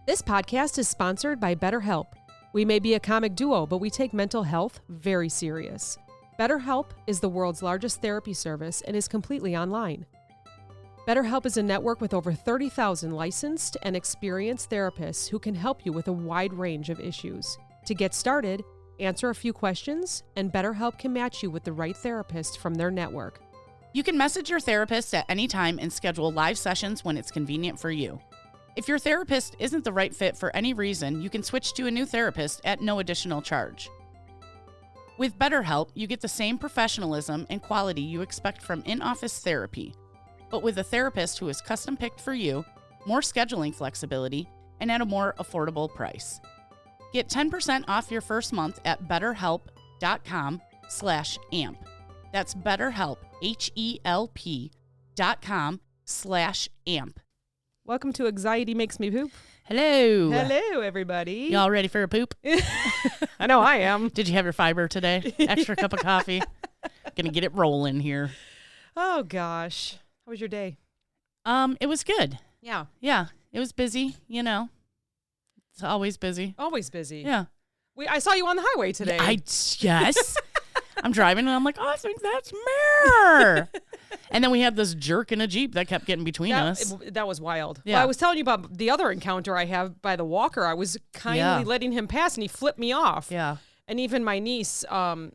This podcast is sponsored by BetterHelp. We may be a comic duo, but we take mental health very serious. BetterHelp is the world's largest therapy service and is completely online. BetterHelp is a network with over 30,000 licensed and experienced therapists who can help you with a wide range of issues. To get started, answer a few questions, and BetterHelp can match you with the right therapist from their network. You can message your therapist at any time and schedule live sessions when it's convenient for you. If your therapist isn't the right fit for any reason, you can switch to a new therapist at no additional charge. With BetterHelp, you get the same professionalism and quality you expect from in-office therapy, but with a therapist who is custom-picked for you, more scheduling flexibility, and at a more affordable price. Get 10% off your first month at betterhelp.com/amp. That's BetterHelp, HELP.com/amp. Welcome to Anxiety Makes Me Poop. Hello. Hello, everybody. Y'all ready for a poop? I know I am. Did you have your fiber today? Extra cup of coffee? Gonna get it rolling here. Oh, gosh. How was your day? It was good. Yeah. Yeah, it was busy, you know. It's always busy. Always busy. Yeah. I saw you on the highway today. Yes. I'm driving and I'm like, oh, I think that's Mare. And then we had this jerk in a Jeep that kept getting between us. That was wild. Yeah. Well, I was telling you about the other encounter I have by the walker. I was kindly letting him pass and he flipped me off. Yeah. And even my niece,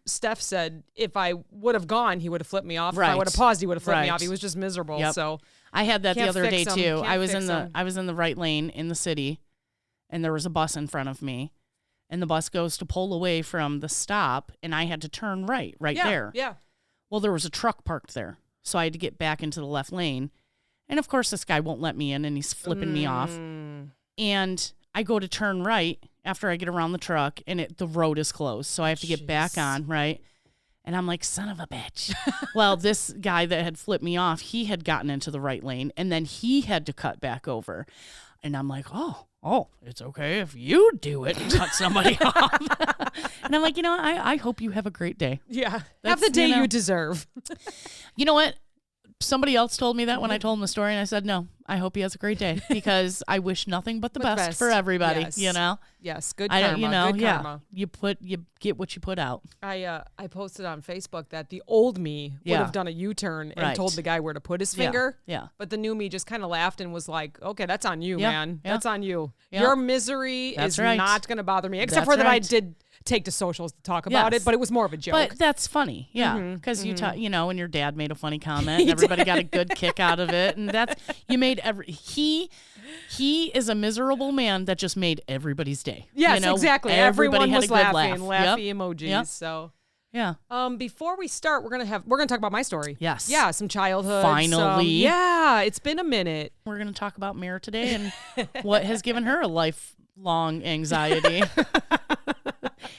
Steph, said if I would have gone, he would have flipped me off. Right. If I would have paused, he would have flipped me Right. off. He was just miserable. Yep. So I had that the other day too. I was in the right lane in the city and there was a bus in front of me. And the bus goes to pull away from the stop, and I had to turn right there. Yeah. Well, there was a truck parked there, so I had to get back into the left lane. And, of course, this guy won't let me in, and he's flipping me off. And I go to turn right after I get around the truck, and the road is closed, so I have to get back on, right? And I'm like, son of a bitch. Well, this guy that had flipped me off, he had gotten into the right lane, and then he had to cut back over. And I'm like, oh, it's okay if you do it and cut somebody off. And I'm like, I hope you have a great day. Yeah. Have the day you deserve. You know what? Somebody else told me that when I told him the story, and I said, no, I hope he has a great day because I wish nothing but the best for everybody, yes. Yes, good karma, good karma. You get what you put out. I posted on Facebook that the old me would have done a U-turn and told the guy where to put his finger. Yeah. But the new me just kind of laughed and was like, okay, that's on you, Yeah. man. Yeah. That's on you. Yeah. Your misery is not going to bother me, except That's for that I right. did take to socials to talk about it, but it was more of a joke. But that's funny, yeah, because and your dad made a funny comment, and everybody got a good kick out of it, and he is a miserable man that just made everybody's day. Yes, exactly. Everyone was laughing, laughy emojis. Yep. So yeah. Before we start, we're gonna talk about my story. Yes. Yeah, some childhood. Finally. Yeah, it's been a minute. We're gonna talk about Mare today and what has given her a lifelong anxiety.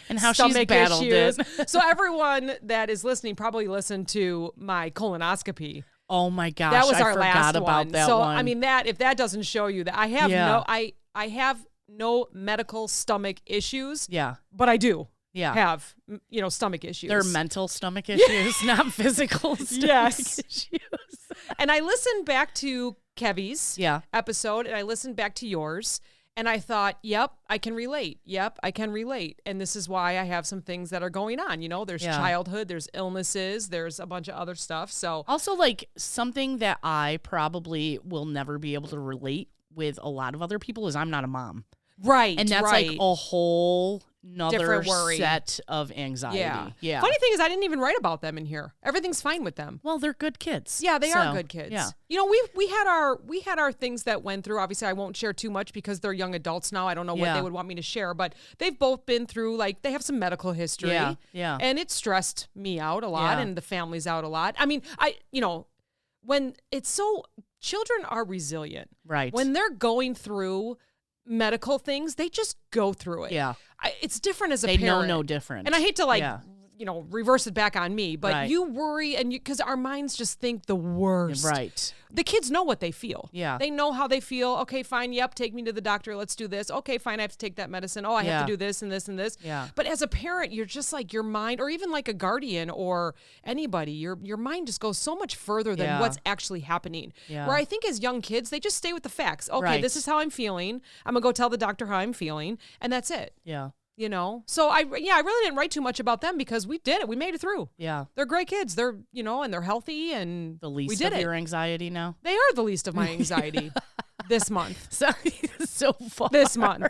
And how she's battled it. So everyone that is listening probably listened to my colonoscopy. Oh my gosh, that was I our forgot last about one. that so one. I mean if that doesn't show you that I have I have no medical stomach issues. Yeah. But I do. Yeah. Have stomach issues. They're mental stomach issues, not physical stomach issues. And I listened back to Kevy's episode and I listened back to yours. And I thought, yep, I can relate. Yep, I can relate. And this is why I have some things that are going on. There's childhood, there's illnesses, there's a bunch of other stuff. So also, like, something that I probably will never be able to relate with a lot of other people is I'm not a mom. Right. And that's like a whole nother worry. Set of anxiety. Yeah. Funny thing is I didn't even write about them in here. Everything's fine with them. Well, they're good kids. Yeah, they are good kids. Yeah. We had our things that went through. Obviously I won't share too much because they're young adults now. I don't know what they would want me to share, but they've both been through, like, they have some medical history. Yeah. And it stressed me out a lot and the family's out a lot. I mean, when it's children are resilient. Right. When they're going through medical things, they just go through it. Yeah. It's different as a parent. parent. They know no different. And I hate to reverse it back on me. But Right. you worry, and because our minds just think the worst. Right. The kids know what they feel. Yeah. They know how they feel. Okay, fine. Yep. Take me to the doctor. Let's do this. Okay, fine. I have to take that medicine. Oh, I have to do this and this and this. Yeah. But as a parent, you're just like your mind, or even like a guardian or anybody, your mind just goes so much further than what's actually happening. Yeah. Where I think as young kids, they just stay with the facts. Okay, Right. this is how I'm feeling. I'm going to go tell the doctor how I'm feeling. And that's it. Yeah. So I really didn't write too much about them because we did it. We made it through. Yeah. They're great kids. They're, and they're healthy, and The least we did of it. your anxiety now. They are the least of my anxiety this month. So far. This month.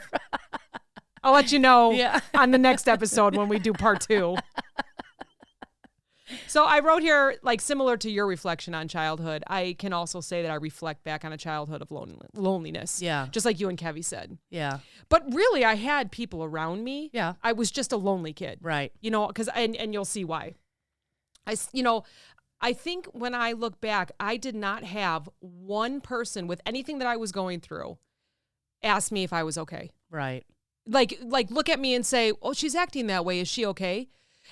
I'll let you know Yeah. on the next episode when we do part 2. So I wrote here, like, similar to your reflection on childhood, I can also say that I reflect back on a childhood of loneliness. Yeah. Just like you and Kevy said. Yeah. But really, I had people around me. Yeah. I was just a lonely kid. Right. Because, and you'll see why. I think when I look back, I did not have one person with anything that I was going through ask me if I was okay. Right. Like look at me and say, oh, she's acting that way. Is she okay?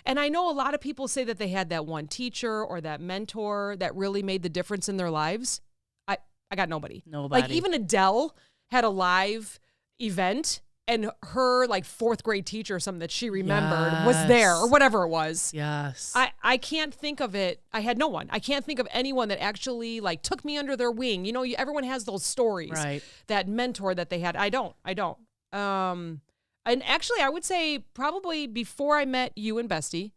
And I know a lot of people say that they had that one teacher or that mentor that really made the difference in their lives. I got nobody. Nobody. Like even Adele had a live event and her like 4th grade teacher or something that she remembered was there or whatever it was. Yes. I can't think of it. I had no one. I can't think of anyone that actually like took me under their wing. Everyone has those stories. Right. That mentor that they had. I don't. And actually, I would say probably before I met you and Bestie,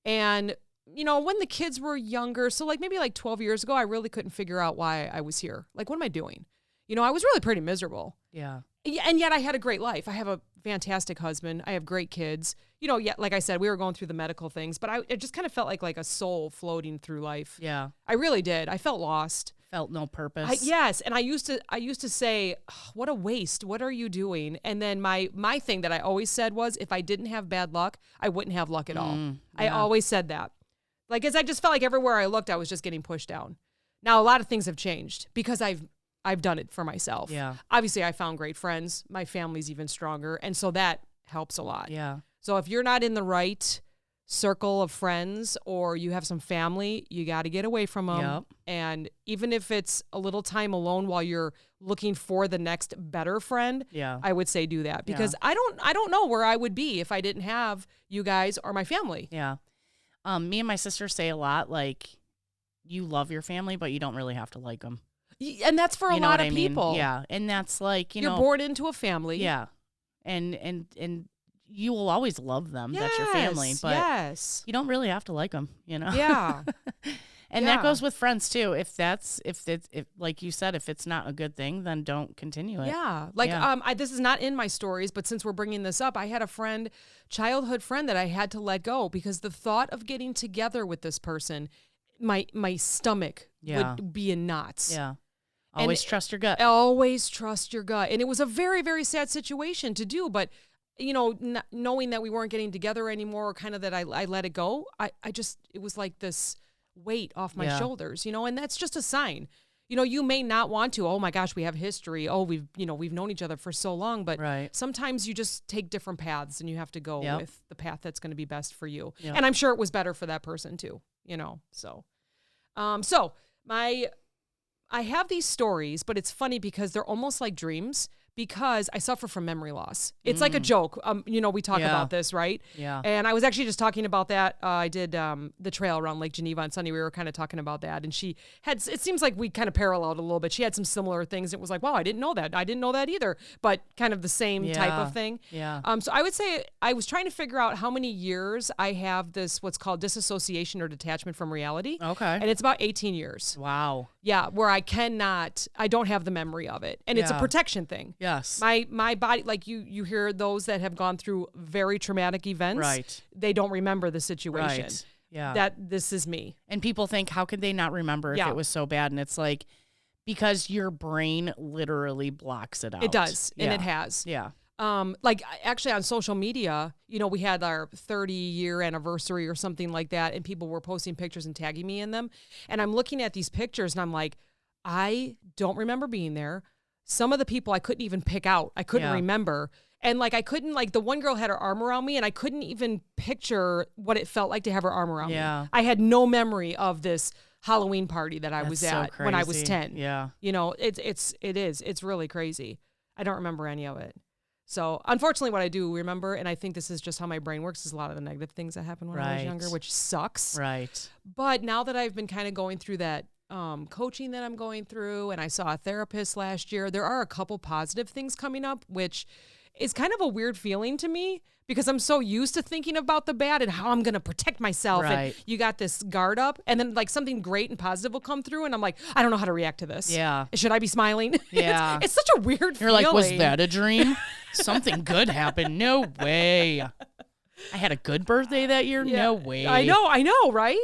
and, when the kids were younger, so like maybe like 12 years ago, I really couldn't figure out why I was here. Like, what am I doing? I was really pretty miserable. Yeah. And yet I had a great life. I have a fantastic husband. I have great kids. Yet, like I said, we were going through the medical things, but it just kind of felt like a soul floating through life. Yeah. I really did. I felt lost. Felt no purpose. Yes, and I used to say, oh, what a waste. What are you doing? And then my thing that I always said was, if I didn't have bad luck, I wouldn't have luck at all. Yeah. I always said that. Like, as I just felt like everywhere I looked, I was just getting pushed down. Now, a lot of things have changed because I've done it for myself. Yeah. Obviously, I found great friends. My family's even stronger, and so that helps a lot. Yeah. So if you're not in the right circle of friends or you have some family, you got to get away from them. Yep. And even if it's a little time alone while you're looking for the next better friend, I would say do that because I don't know where I would be if I didn't have you guys or my family. Yeah. Me and my sister say a lot, like, you love your family, but you don't really have to like them. And that's for a lot of people. Yeah. And that's like, you're born into a family. Yeah. And you will always love them. That's your family. But you don't really have to like them, Yeah. And that goes with friends too. If like you said, if it's not a good thing, then don't continue it. Yeah. Like, this is not in my stories, but since we're bringing this up, I had a childhood friend that I had to let go because the thought of getting together with this person, my stomach would be in knots. Yeah. Always trust your gut. Always trust your gut. And it was a very, very sad situation to do, but knowing that we weren't getting together anymore, or kind of that I let it go, it was like this weight off my shoulders, and that's just a sign. You may not want to, oh my gosh, we have history. Oh, we've known each other for so long, but sometimes you just take different paths and you have to go with the path that's going to be best for you. Yep. And I'm sure it was better for that person too, so. I have these stories, but it's funny because they're almost like dreams because I suffer from memory loss. It's like a joke. We talk about this, right? Yeah. And I was actually just talking about that. I did the trail around Lake Geneva on Sunday. We were kind of talking about that. And she had, it seems like we kind of paralleled a little bit. She had some similar things. It was like, wow, I didn't know that. I didn't know that either. But kind of the same type of thing. Yeah. So I would say I was trying to figure out how many years I have this, what's called disassociation or detachment from reality. Okay. And it's about 18 years. Wow. Yeah. Where I don't have the memory of it. And it's a protection thing. Yes. My body, like you hear those that have gone through very traumatic events. Right. They don't remember the situation. Right. Yeah. That this is me. And people think, how could they not remember if it was so bad? And it's like, because your brain literally blocks it out. It does. And it has. Yeah. Like actually on social media, we had our 30-year anniversary or something like that. And people were posting pictures and tagging me in them. And I'm looking at these pictures and I'm like, I don't remember being there. Some of the people I couldn't even pick out. I couldn't remember. And like I couldn't, like the one girl had her arm around me and I couldn't even picture what it felt like to have her arm around me. I had no memory of this Halloween party that I was at when I was 10. Yeah. You know, it's really crazy. I don't remember any of it. So unfortunately what I do remember, and I think this is just how my brain works, is a lot of the negative things that happened when I was younger, which sucks. Right. But now that I've been kind of going through that coaching that I'm going through, and I saw a therapist last year, there are a couple positive things coming up, which is kind of a weird feeling to me because I'm so used to thinking about the bad and how I'm going to protect myself. Right. And you got this guard up and then like something great and positive will come through. And I'm like, I don't know how to react to this. Yeah. Should I be smiling? Yeah. It's such a weird feeling. You're like, was that a dream? Something good happened. No way. I had a good birthday that year. Yeah. No way. I know, right?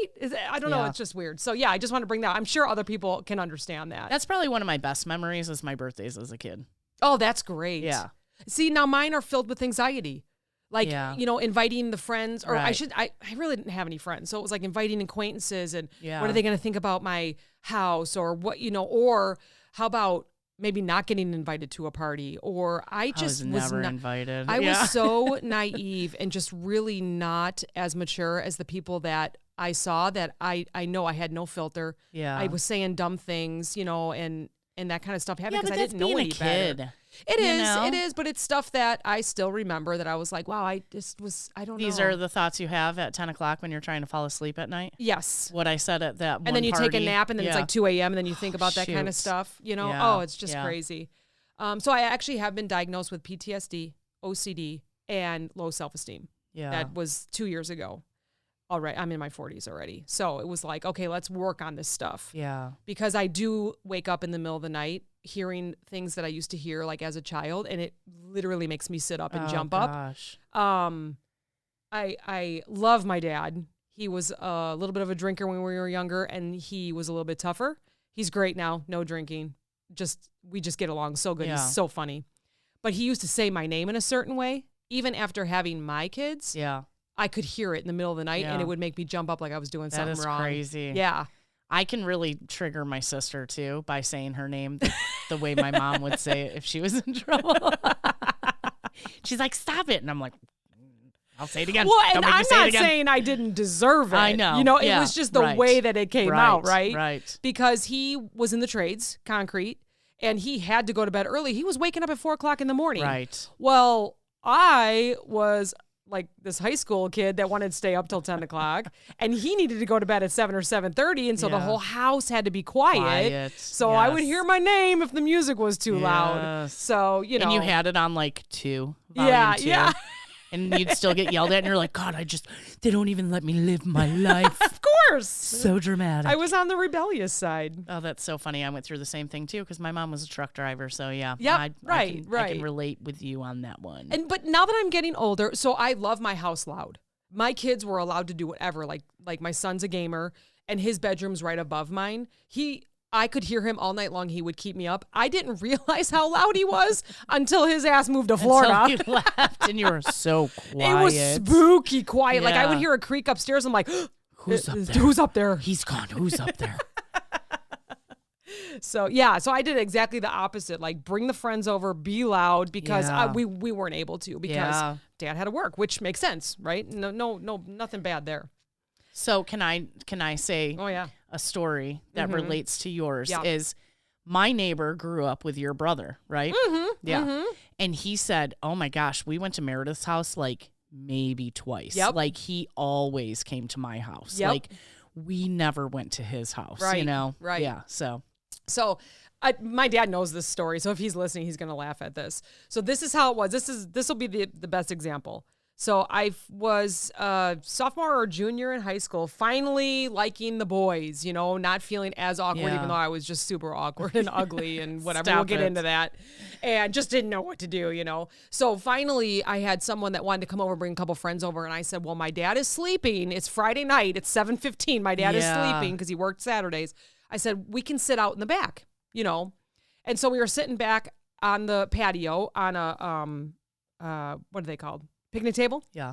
I don't know. It's just weird. So yeah, I just want to bring that. I'm sure other people can understand that. That's probably one of my best memories is my birthdays as a kid. Oh, that's great. Yeah. See, now mine are filled with anxiety. Like, you know, inviting the friends, or I really didn't have any friends. So it was like inviting acquaintances and what are they going to think about my house or what, you know, or how about maybe not getting invited to a party, or I just was never not invited. I was so naive and just really not as mature as the people that I saw that I know I had no filter. Yeah. I was saying dumb things, you know, and that kind of stuff happened because I didn't know any better. It is, but it's stuff that I still remember that I was like, wow, I don't know. These are the thoughts you have at 10 o'clock when you're trying to fall asleep at night? Yes. What I said at that one And then you party. take a nap and then it's like 2 a.m. and then you think about that kind of stuff, you know? Oh, it's just crazy. So I actually have been diagnosed with PTSD, OCD, and low self-esteem. Yeah. That was 2 years ago. All right, I'm in my 40s already. So it was like, okay, let's work on this stuff. Yeah. Because I do wake up in the middle of the night hearing things that I used to hear like as a child, and it literally makes me sit up and jump up. I love my dad. He was a little bit of a drinker when we were younger, and he was a little bit tougher. He's great now, no drinking. We just get along so good. Yeah. He's so funny. But he used to say my name in a certain way, even after having my kids. Yeah. I could hear it in the middle of the night, and it would make me jump up like I was doing something wrong. That is crazy. Yeah. I can really trigger my sister, too, by saying her name the way my mom would say it if she was in trouble. She's like, stop it. And I'm like, I'll say it again. Well, and I'm not saying I didn't deserve it. I know. You know, it was just the way that it came out, right? Right. Because he was in the trades, concrete, and he had to go to bed early. He was waking up at 4 o'clock in the morning. Right. Well, I was like this high school kid that wanted to stay up till 10 o'clock, and he needed to go to bed at 7 or 7:30, and so the whole house had to be quiet. So I would hear my name if the music was too loud. So, you know. And you had it on like 2, volume 2. Yeah. And you'd still get yelled at, and you're like, God, they don't even let me live my life. Of course. So dramatic. I was on the rebellious side. Oh, that's so funny. I went through the same thing, too, because my mom was a truck driver. So, yeah. Yeah, I can relate with you on that one. But now that I'm getting older, so I love my house loud. My kids were allowed to do whatever. Like my son's a gamer, and his bedroom's right above mine. I could hear him all night long. He would keep me up. I didn't realize how loud he was until his ass moved to Florida. Until he left, and you were so quiet. It was spooky quiet. Yeah. Like I would hear a creak upstairs. I'm like, who's up there? Who's up there? He's gone. Who's up there? So I did exactly the opposite. Like bring the friends over, be loud, because we weren't able to because Dad had to work, which makes sense, right? No, nothing bad there. So can I say a story that relates to yours is my neighbor grew up with your brother, right? Mm-hmm. Yeah. Mm-hmm. And he said, oh my gosh, we went to Meredith's house like maybe twice. Yep. Like he always came to my house. Yep. Like we never went to his house, right. you know? Right. Yeah. So my dad knows this story. So if he's listening, he's going to laugh at this. So this is how it was. This will be the best example. So I was a sophomore or junior in high school, finally liking the boys, you know, not feeling as awkward, even though I was just super awkward and ugly and whatever. We'll get into that. And just didn't know what to do, you know. So finally I had someone that wanted to come over, bring a couple friends over. And I said, well, my dad is sleeping. It's Friday night. It's 7:15. My dad is sleeping because he worked Saturdays. I said, we can sit out in the back, you know. And so we were sitting back on the patio on a, what are they called? Picnic table? Yeah.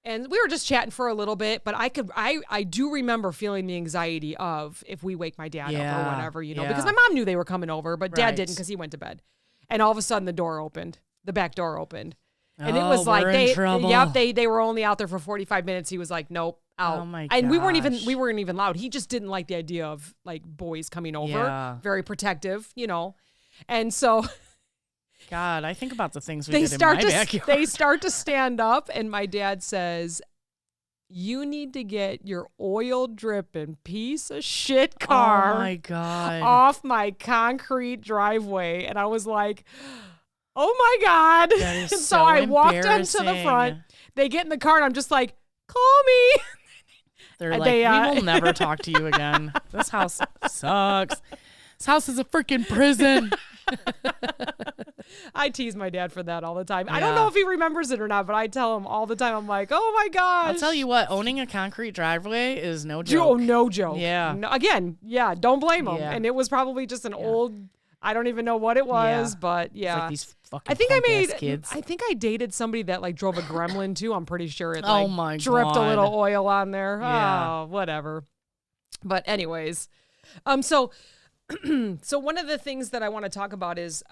And we were just chatting for a little bit, but I do remember feeling the anxiety of if we wake my dad up or whatever, you know, because my mom knew they were coming over, but Dad didn't because he went to bed. And all of a sudden the back door opened. And it was like we're in trouble. they were only out there for 45 minutes. He was like, nope, out. Oh my And we weren't gosh. even loud. He just didn't like the idea of like boys coming over. Yeah. Very protective, And so God, I think about the things we they did in my backyard. they start to stand up, and my dad says, "You need to get your oil dripping piece of shit car Oh my God. off my concrete driveway." And I was like, "Oh my God." That is And so I walked them to the front. embarrassing. They get in the car, and I'm just like, "Call me." They're And like, they, we will never talk to you again. This house sucks. This house is a freaking prison. I tease my dad for that all the time. I Yeah. don't know if he remembers it or not, but I tell him all the time. I'm like, "Oh my gosh." I'll tell you what, owning a concrete driveway is no Oh, joke. no joke. Yeah. No, again, yeah, don't blame him. Yeah. And it was probably just an old, I don't even know what it was, Yeah. but It's yeah. like these fucking I think punk-ass kids. I think I dated somebody that like drove a Gremlin too. I'm pretty sure it Oh like my dripped a God. little oil on there. Yeah. Oh, whatever. But anyways, so so one of the things that I want to talk about is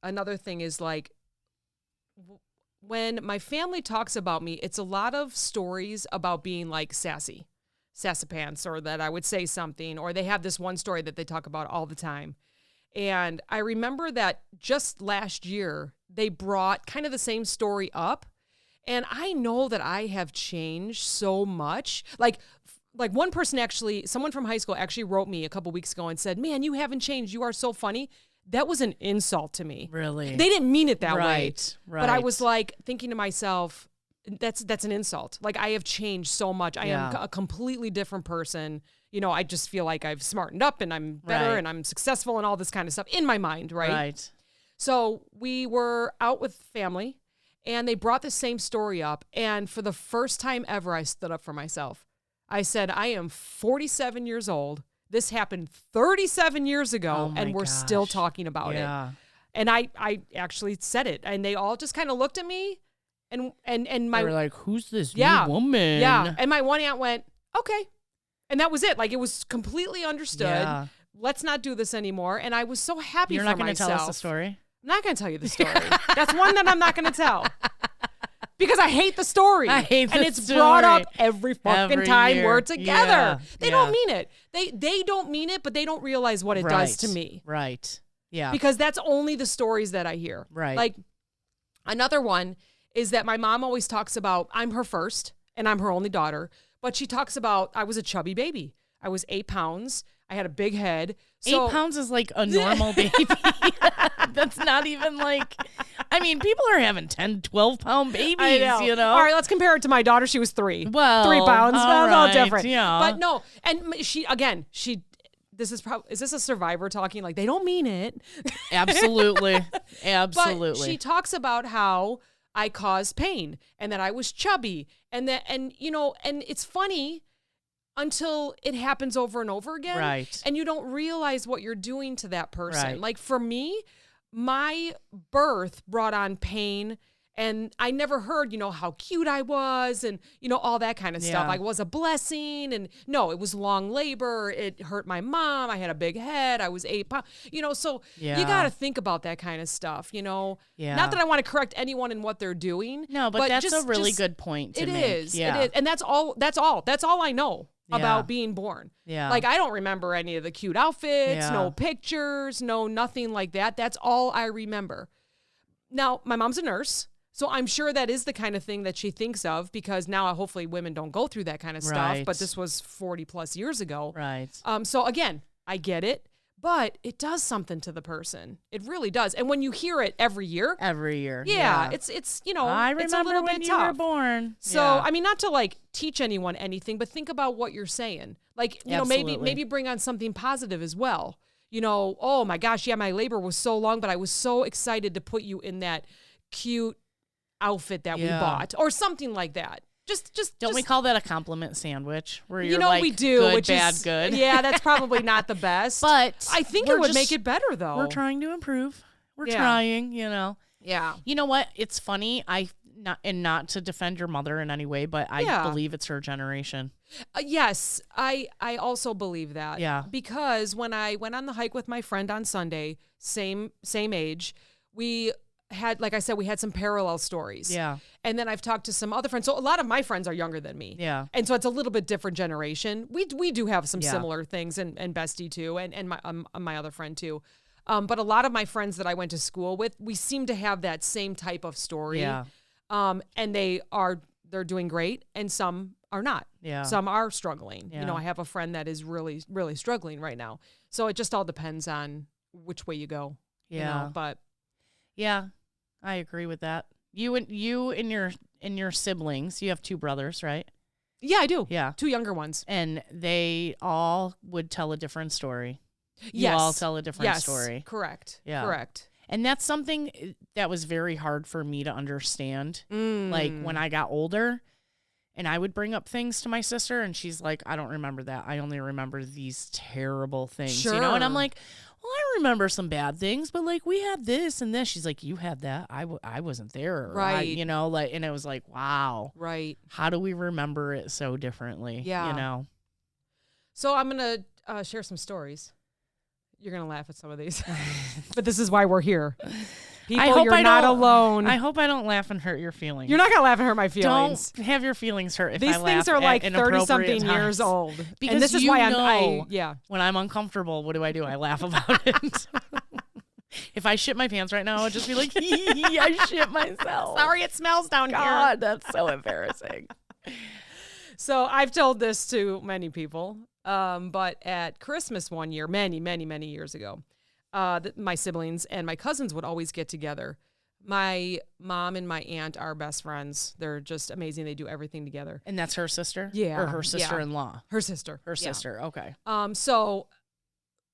another thing is like when my family talks about me, it's a lot of stories about being like sassy pants, or that I would say something, or they have this one story that they talk about all the time. And I remember that just last year, they brought kind of the same story up. And I know that I have changed so much. Like one person actually, someone from high school actually wrote me a couple weeks ago and said, "Man, you haven't changed. You are so funny." That was an insult to me. Really? They didn't mean it that way. Right. But I was like thinking to myself, that's an insult. Like, I have changed so much. I am a completely different person. I just feel like I've smartened up and I'm better Right. and I'm successful and all this kind of stuff in my mind, right? Right. So we were out with family and they brought the same story up. And for the first time ever, I stood up for myself. I said, I am 47 years old. This happened 37 years ago, Oh my and we're still gosh. talking about it. Yeah. And I actually said it, and they all just kind of looked at me, and my They were like, who's this Yeah. new woman? yeah, and my one aunt went, "Okay," and that was it. Like, it was completely understood. Yeah. Let's not do this anymore. And I was so happy. You're for not going to myself. tell us the story? I'm not going to tell you the story. That's one that I'm not going to tell. Because I hate the story. I hate the And it's brought up story. every fucking Every time year. we're together. Yeah. They don't mean it. They don't mean it, but they don't realize what it does to me. Right. Yeah. Because that's only the stories that I hear. Right. Like, another one is that my mom always talks about, I'm her first and I'm her only daughter, but she talks about, I was a chubby baby. I was 8 pounds. I had a big head. So 8 pounds is like a normal baby. That's not even like, I mean, people are having 10, 12-pound babies, I know. All right, let's compare it to my daughter. She was 3. Well, 3 pounds. all Well, all right, different. yeah. But no, and she this is probably, is this a survivor talking? Like, they don't mean it. Absolutely. Absolutely. But she talks about how I caused pain and that I was chubby and it's funny until it happens over and over again. Right. And you don't realize what you're doing to that person. Right. Like, for me, my birth brought on pain, and I never heard, how cute I was and, all that kind of stuff. Yeah. I was a blessing. And no, it was long labor. It hurt my mom. I had a big head. I was 8 pounds, so Yeah. you got to think about that kind of stuff, Yeah. Not that I want to correct anyone in what they're doing. No, but that's just a really good point to It make. is. Yeah. It is. And that's all I know Yeah. about being born. Yeah. Like, I don't remember any of the cute outfits, Yeah. no pictures, no nothing like that. That's all I remember. Now, my mom's a nurse, so I'm sure that is the kind of thing that she thinks of, because now hopefully women don't go through that kind of stuff. Right. But this was 40 plus years ago. Right. So again, I get it, but it does something to the person. It really does. And when you hear it every year, Every year. yeah. it's I it's remember a little when bit you were tough. born. So, Yeah. I mean, not to like teach anyone anything, but think about what you're saying. Like, Absolutely. maybe bring on something positive as well. Oh my gosh, yeah, my labor was so long, but I was so excited to put you in that cute outfit that we Yeah. bought, or something like that. Just Don't we just- call that a compliment sandwich? Where you're like, we do, good, which bad, is good. Yeah, that's probably not the best. But I think we're it would just- make it better though. We're trying to improve. We're Yeah. trying, Yeah. You know what? It's funny. Not to defend your mother in any way, but I Yeah. believe it's her generation. Yes, I also believe that. Yeah. Because when I went on the hike with my friend on Sunday, same age, we had, like I said, we had some parallel stories. Yeah. And then I've talked to some other friends. So a lot of my friends are younger than me. Yeah. And so it's a little bit different generation. We do have some Yeah. similar things, and Bestie too, and my other friend too. But a lot of my friends that I went to school with, we seem to have that same type of story. Yeah. And they're doing great, and some are not. Yeah. Some are struggling. Yeah. You know, I have a friend that is really, really struggling right now. So it just all depends on which way you go. Yeah. You know, but yeah, I agree with that. You and your siblings, you have 2 brothers, right? yeah, I do. Yeah. 2 younger ones. And they all would tell a different story. Yes. You all tell a different story. Correct. Yeah. Correct. And that's something that was very hard for me to understand. Like when I got older and I would bring up things to my sister and she's like, I don't remember that. I only remember these terrible things, you know? And I'm Sure. like, well, I remember some bad things, but like we had this and this. She's like, you had that. I wasn't there. Right. You know, like, and it was like, wow. Right. How do we remember it so differently? Yeah. You know? So I'm going to share some stories. You're going to laugh at some of these. But this is why we're here. People, you're not alone. I hope I don't laugh and hurt your feelings. You're not going to laugh and hurt my feelings. Don't have your feelings hurt if These I laugh things are at like inappropriate 30-something times. years old. Because and this is you why know yeah. when I'm uncomfortable, what do? I laugh about it. If I shit my pants right now, I would just be like, I shit myself. Sorry, it smells down here. God, that's so embarrassing. So I've told this to many people, but at Christmas one year, many, many, many years ago, my siblings and my cousins would always get together. My mom and my aunt are best friends. They're just amazing. They do everything together. And that's her sister? Yeah. Or her sister-in-law? Her sister. Her Yeah. sister, okay. So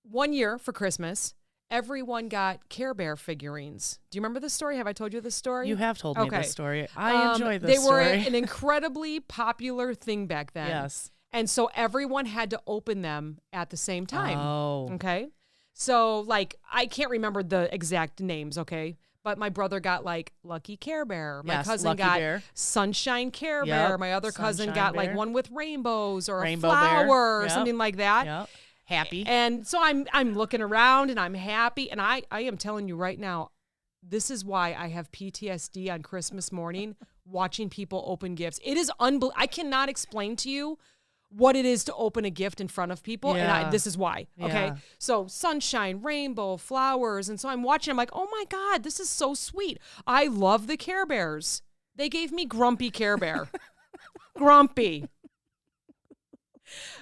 one year for Christmas, everyone got Care Bear figurines. Do you remember this story? Have I told you this story? You have told me Okay. this story. I enjoy this They were story. an incredibly popular thing back then. Yes. And so everyone had to open them at the same time. Oh. Okay. So, like, I can't remember the exact names, okay? But my brother got, like, Lucky Care Bear. My Yes, cousin Lucky got Bear. Sunshine Care Yep, Bear. My other cousin Sunshine got, like, Bear. one with rainbows or Rainbow a Bear. flower or Yep. something like that. Yep. Happy. And so I'm looking around and I'm happy. And I am telling you right now, this is why I have PTSD on Christmas morning watching people open gifts. It is unbelievable. I cannot explain to you what it is to open a gift in front of people. Yeah. And this is why. Okay. Yeah. So sunshine, rainbow, flowers. And so I'm watching, I'm like, oh my God, this is so sweet. I love the Care Bears. They gave me Grumpy Care Bear. Grumpy.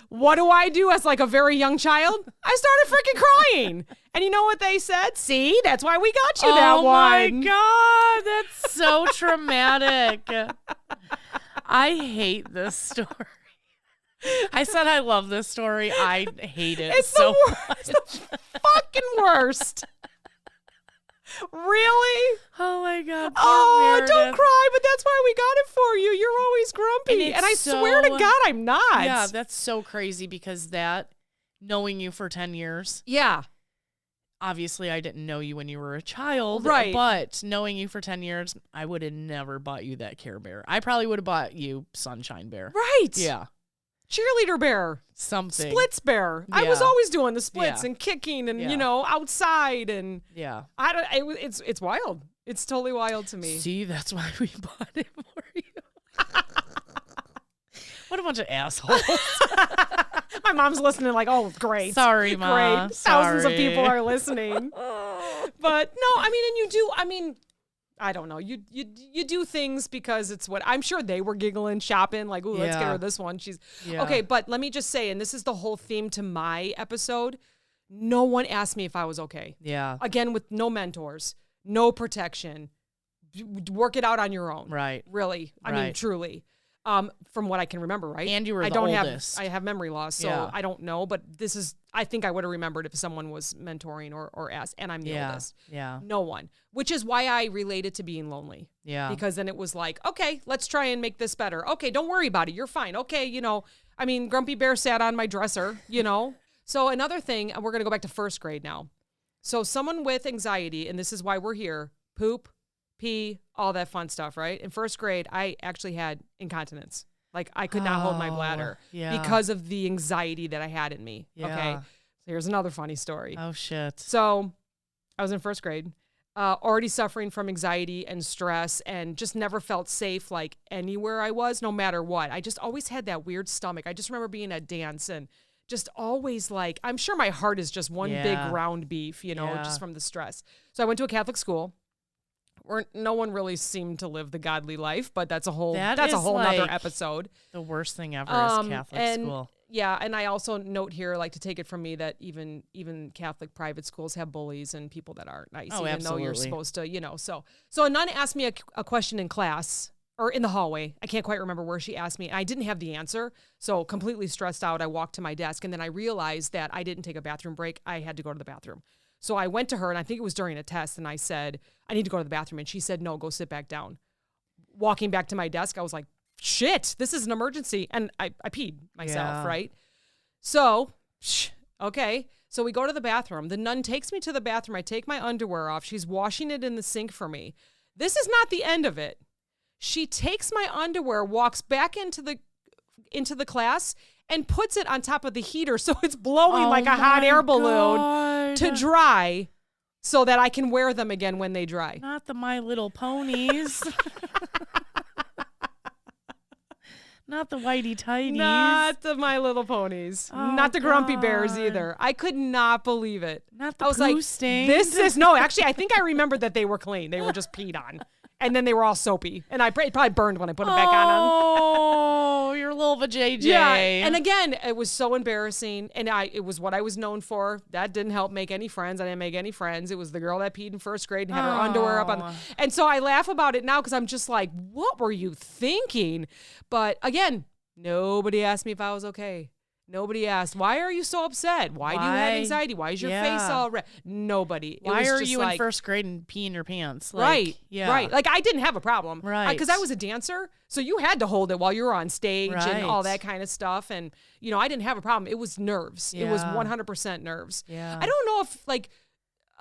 What do I do as like a very young child? I started freaking crying. And you know what they said? See, that's why we got you that one. Oh my God, that's so traumatic. I hate this story. I said I love this story. I hate it It's so the worst. It's the fucking worst. Really? Oh my God. Poor Oh, Meredith. don't cry, but that's why we got it for you. You're always grumpy. And And I it's swear to so- God, I'm not. Yeah, that's so crazy because knowing you for 10 years, Yeah. obviously I didn't know you when you were a child. Right. But knowing you for 10 years, I would have never bought you that Care Bear. I probably would have bought you Sunshine Bear. Right. Yeah. Cheerleader bear. Something. Splits bear. I was Yeah. always doing the splits Yeah. and kicking and, Yeah. you know, outside and Yeah. I don't, it's wild. It's totally wild to me. See, that's why we bought it for you. What a bunch of assholes. My mom's listening like, oh, great. Sorry, Ma. Great. Thousands of people Sorry. are listening. But no, I mean, and you do, I mean, I don't know. You do things because it's what I'm sure they were giggling, shopping, like, ooh, let's get Yeah. her this one. She's Yeah. okay, but let me just say, and this is the whole theme to my episode. No one asked me if I was okay. Yeah. Again, with no mentors, no protection. Work it out on your own. Right. Really. I mean, Right. truly. From what I can remember, right? And you were I the don't oldest. I have memory loss, so Yeah. I don't know. But this is, I think I would have remembered if someone was mentoring or asked, and I'm the Yeah. oldest. Yeah. No one, which is why I related to being lonely. Yeah. Because then it was like, okay, let's try and make this better. Okay, don't worry about it. You're fine. Okay, you know, I mean, Grumpy Bear sat on my dresser, you know. So another thing, and we're going to go back to first grade now. So someone with anxiety, and this is why we're here, poop, pee, all that fun stuff, right? In first grade, I actually had incontinence. Like I could not hold my bladder yeah. because of the anxiety that I had in me. Okay. Yeah. So here's another funny story. Oh, shit. So I was in first grade. already suffering from anxiety and stress and just never felt safe like anywhere I was, no matter what. I just always had that weird stomach. I just remember being at dance and just always like, I'm sure my heart is just one big round beef, just from the stress. So I went to a Catholic school where no one really seemed to live the godly life, but that's a whole nother episode. The worst thing ever is Catholic school. Yeah, and I also note here, like, to take it from me, that even Catholic private schools have bullies and people that aren't nice, even though you're supposed to, So a nun asked me a question in class, or in the hallway. I can't quite remember where she asked me. And I didn't have the answer, so completely stressed out, I walked to my desk, and then I realized that I didn't take a bathroom break. I had to go to the bathroom. So I went to her, and I think it was during a test, and I said, I need to go to the bathroom. And she said, no, go sit back down. Walking back to my desk, I was like, shit, this is an emergency. And I peed myself, right? So, okay. So we go to the bathroom. The nun takes me to the bathroom. I take my underwear off. She's washing it in the sink for me. This is not the end of it. She takes my underwear, walks back into the class, and puts it on top of the heater so it's blowing like a hot air balloon to dry so that I can wear them again when they dry. Not the My Little Ponies. Not the Whitey Tighties. Not the My Little Ponies. Oh, not the Grumpy Bears either. I could not believe it. Not the I was poo like, stained. Actually, I think I remembered that they were clean. They were just peed on. And then they were all soapy. And it probably burned when I put them back on them. Oh, your little vajayjay. Yeah. And again, it was so embarrassing. And it was what I was known for. That didn't help make any friends. I didn't make any friends. It was the girl that peed in first grade and had her underwear up on. And so I laugh about it now because I'm just like, what were you thinking? But again, nobody asked me if I was okay. Nobody asked, why are you so upset? Why do you have anxiety? Why is your face all red? Nobody. Why are you in first grade and peeing your pants? Right. Like, I didn't have a problem. Right. Because I was a dancer, so you had to hold it while you were on stage and all that kind of stuff. And, I didn't have a problem. It was nerves. Yeah. It was 100% nerves. Yeah. I don't know if, like...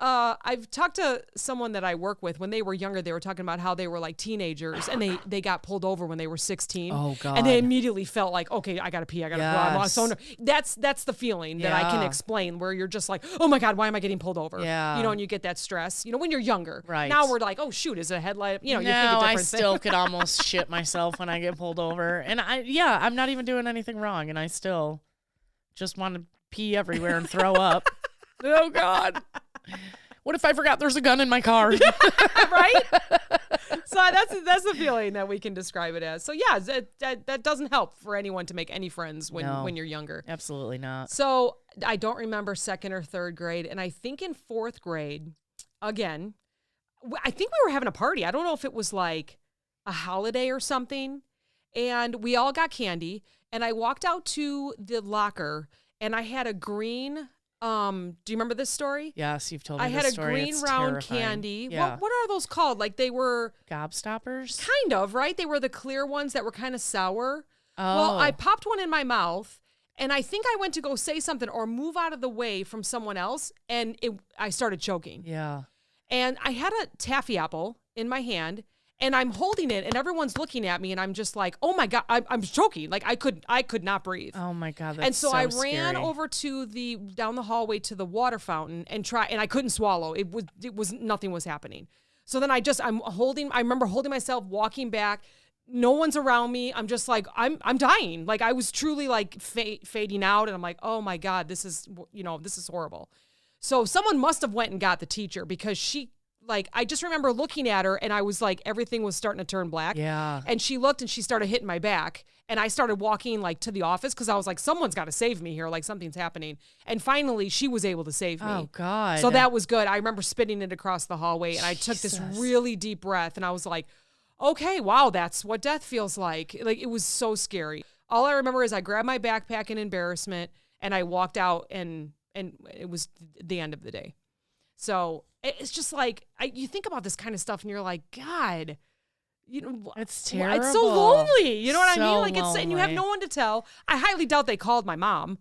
I've talked to someone that I work with. When they were younger, they were talking about how they were like teenagers and they got pulled over when they were 16. Oh, God. And they immediately felt like, okay, I got to pee. I got to go. That's the feeling that I can explain, where you're just like, oh my God, why am I getting pulled over? Yeah. And you get that stress, when you're younger. Right. Now we're like, oh shoot, is it a headlight? You think a different I thing. still could almost shit myself when I get pulled over. And I'm not even doing anything wrong. And I still just want to pee everywhere and throw up. Oh God. What if I forgot there's a gun in my car? Right? So that's the feeling that we can describe it as. So yeah, that doesn't help for anyone to make any friends when you're younger. Absolutely not. So I don't remember second or third grade. And I think in fourth grade, again, I think we were having a party. I don't know if it was like a holiday or something. And we all got candy. And I walked out to the locker and I had a green... do you remember this story? Yes, you've told me I this had story. a green It's round terrifying. candy. Yeah. What are those called? Like they were... Gobstoppers? Kind of, right? They were the clear ones that were kind of sour. Oh. Well, I popped one in my mouth, and I think I went to go say something or move out of the way from someone else, and I started choking. Yeah. And I had a taffy apple in my hand, and I'm holding it, and everyone's looking at me, and I'm just like, oh my God, I'm choking. Like I could not breathe. Oh my God, that's And so I ran scary. over to down the hallway to the water fountain and I couldn't swallow. It was nothing was happening. So then I remember holding myself, walking back. No one's around me. I'm just like, I'm dying. Like I was truly like fading out, and I'm like, oh my God, this is horrible. So someone must have went and got the teacher, because I just remember looking at her, and I was like, everything was starting to turn black. Yeah. And she looked and she started hitting my back. And I started walking like to the office because I was like, someone's got to save me here. Like something's happening. And finally she was able to save me. Oh God. So that was good. I remember spitting it across the hallway, and I took this Jesus. really deep breath, and I was like, okay, wow, that's what death feels like. Like it was so scary. All I remember is I grabbed my backpack in embarrassment, and I walked out, and it was the end of the day. So it's just like, you think about this kind of stuff and you're like, God, it's terrible. It's so lonely. You know what I mean? So Like and you have no one to tell. I highly doubt they called my mom.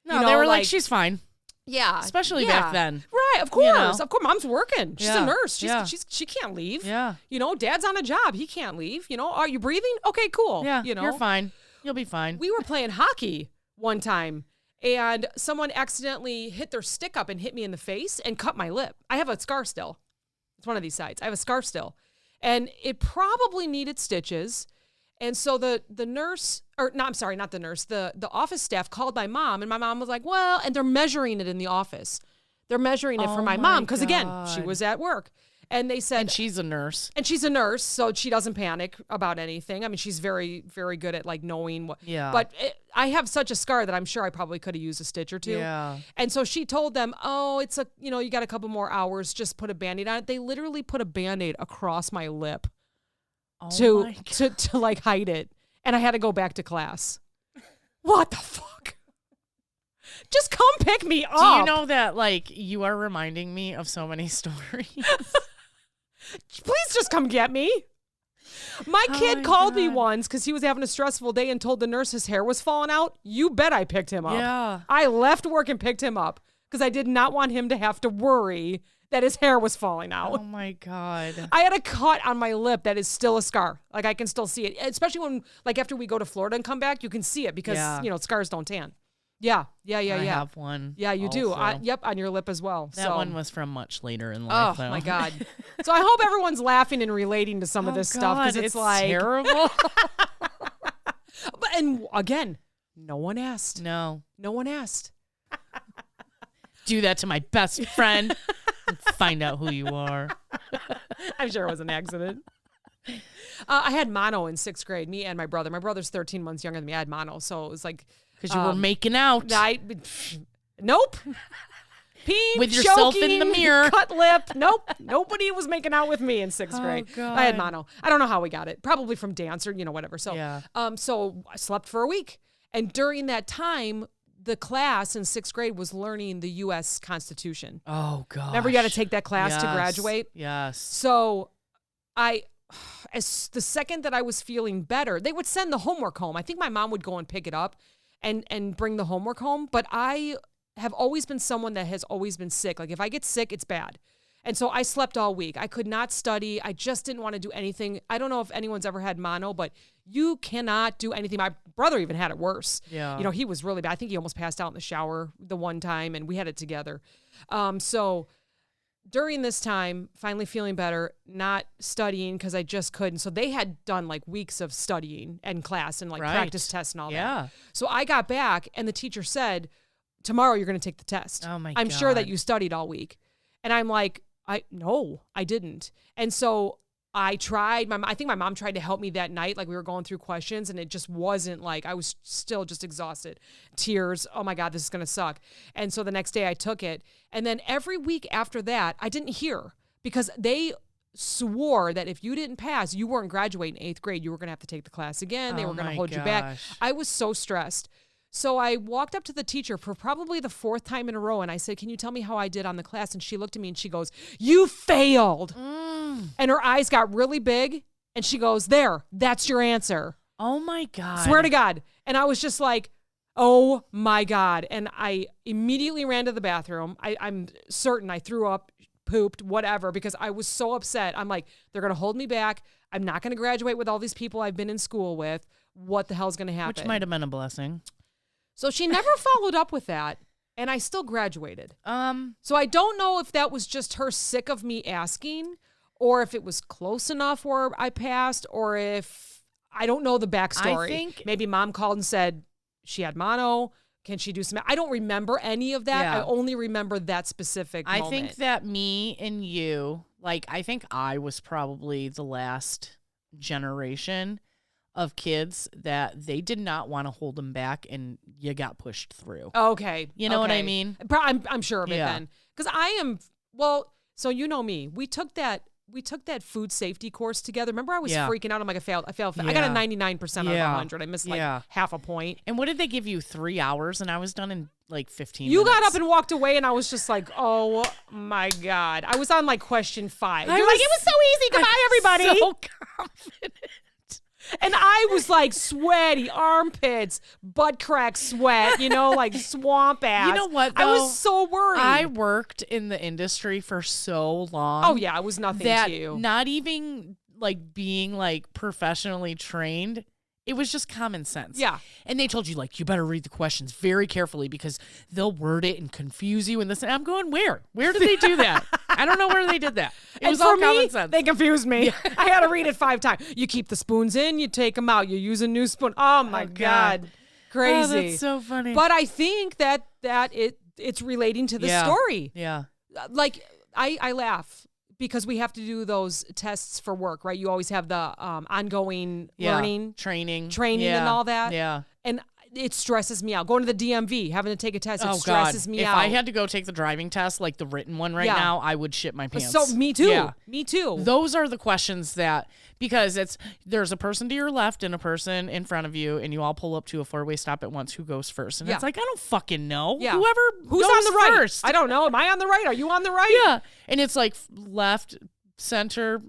No, they were like, she's fine. Yeah. Especially back then. Right. Of course. Of course. Mom's working. She's a nurse. She can't leave. Yeah. Dad's on a job. He can't leave. Are you breathing? Okay, cool. Yeah. You're fine. You'll be fine. We were playing hockey one time, and someone accidentally hit their stick up and hit me in the face and cut my lip. I have a scar still It's one of these sides. I have a scarf still. And it probably needed stitches. And so the nurse, or no, I'm sorry, not the nurse, the office staff called my mom, and my mom was like, well, and they're measuring it in the office. They're measuring it for my mom because, again, she was at work. And they said... And she's a nurse. And she's a nurse, so she doesn't panic about anything. I mean, she's very, very good at, like, knowing what... Yeah. But I have such a scar that I'm sure I probably could have used a stitch or two. Yeah. And so she told them, oh, it's a, you got a couple more hours, just put a Band-Aid on it. They literally put a Band-Aid across my lip to like, hide it. And I had to go back to class. What the fuck? Just come pick me up. Do you know that, like, you are reminding me of so many stories? Please just come get me. My kid called me once because he was having a stressful day and told the nurse his hair was falling out. You bet I picked him up. Yeah. I left work and picked him up because I did not want him to have to worry that his hair was falling out. Oh, my God. I had a cut on my lip that is still a scar. Like, I can still see it. Especially when, like, after we go to Florida and come back, you can see it because, scars don't tan. Yeah. I have one. Yeah, you do. Yep, on your lip as well. That one was from much later in life, though. Oh, my God. So I hope everyone's laughing and relating to some of this stuff because it's like... terrible. And again, no one asked. No one asked. Do that to my best friend and find out who you are. I'm sure it was an accident. I had mono in 6th grade, me and my brother. My brother's 13 months younger than me. I had mono, so it was like... Because you were making out. Nope. Peeing, with yourself choking, in the mirror. Cut lip. Nope. Nobody was making out with me in 6th grade. God. I had mono. I don't know how we got it. Probably from dance or, whatever. So, so I slept for a week. And during that time, the class in 6th grade was learning the U.S. Constitution. Oh, God. Remember, you had to take that class to graduate? Yes. So as the second that I was feeling better, they would send the homework home. I think my mom would go and pick it up and bring the homework home. But I have always been someone that has always been sick. Like, if I get sick, it's bad. And so I slept all week. I could not study. I just didn't want to do anything. I don't know if anyone's ever had mono, but you cannot do anything. My brother even had it worse. Yeah. He was really bad. I think he almost passed out in the shower the one time, and we had it together. So during this time, finally feeling better, not studying because I just couldn't. So they had done like weeks of studying and class and like practice tests and all that. So I got back and the teacher said, tomorrow you're going to take the test. Oh my God. I'm sure that you studied all week. And I'm like, no, I didn't. And so I tried. I think my mom tried to help me that night. Like, we were going through questions and it just wasn't like, I was still just exhausted. Tears. Oh my God, this is going to suck. And so the next day I took it. And then every week after that, I didn't hear because they swore that if you didn't pass, you weren't graduating 8th grade. You were going to have to take the class again. They were going to hold you back. I was so stressed. So I walked up to the teacher for probably the 4th time in a row and I said, can you tell me how I did on the class? And she looked at me and she goes, you failed. And her eyes got really big and she goes, there, that's your answer. Oh my God. Swear to God. And I was just like, oh my God. And I immediately ran to the bathroom. I'm certain I threw up, pooped, whatever, because I was so upset. I'm like, they're going to hold me back. I'm not going to graduate with all these people I've been in school with. What the hell's going to happen? Which might have been a blessing. So she never followed up with that, and I still graduated. So I don't know if that was just her sick of me asking, or if it was close enough where I passed, or if I don't know the backstory. I think maybe mom called and said she had mono. Can she do some? I don't remember any of that. I only remember that specific moment. I think that me and you, like, I think I was probably the last generation of kids that they did not want to hold them back and you got pushed through. Okay. You know what I mean? I'm sure of it then. Because so you know me. We took that food safety course together. Remember I was freaking out. I'm like, I failed. I got a 99% out of 100. I missed like half a point. And what did they give you? 3 hours? And I was done in like 15 You minutes. got up and walked away and I was just like, oh my God. I was on like question 5. You're like, it was so easy. Goodbye, everybody. So confident. And I was like sweaty, armpits, butt crack sweat, like swamp ass. You know what, though? I was so worried. I worked in the industry for so long. Oh, yeah. It was nothing to you. Not even like being like professionally trained, It was just common sense. Yeah. And they told you, like, you better read the questions very carefully because they'll word it and confuse you. And this, and I'm going, where? Where did they do that? I don't know where they did that. It was all common sense. They confused me. I had to read it 5 times. You keep the spoons in, you take them out, you use a new spoon. Oh, my God. Crazy. Oh, that's so funny. But I think that it's relating to the story. Yeah. Like, I laugh because we have to do those tests for work, right? You always have the ongoing learning. Training and all that. Yeah. And it stresses me out. Going to the DMV, having to take a test, it stresses me out. If I had to go take the driving test, like the written one right now, I would shit my pants. So me too. Yeah. Me too. Those are the questions that, because there's a person to your left and a person in front of you, and you all pull up to a 4-way stop at once. Who goes first? And it's like, I don't fucking know. Yeah. Who's on the right? First. I don't know. Am I on the right? Are you on the right? Yeah. And it's like left, center,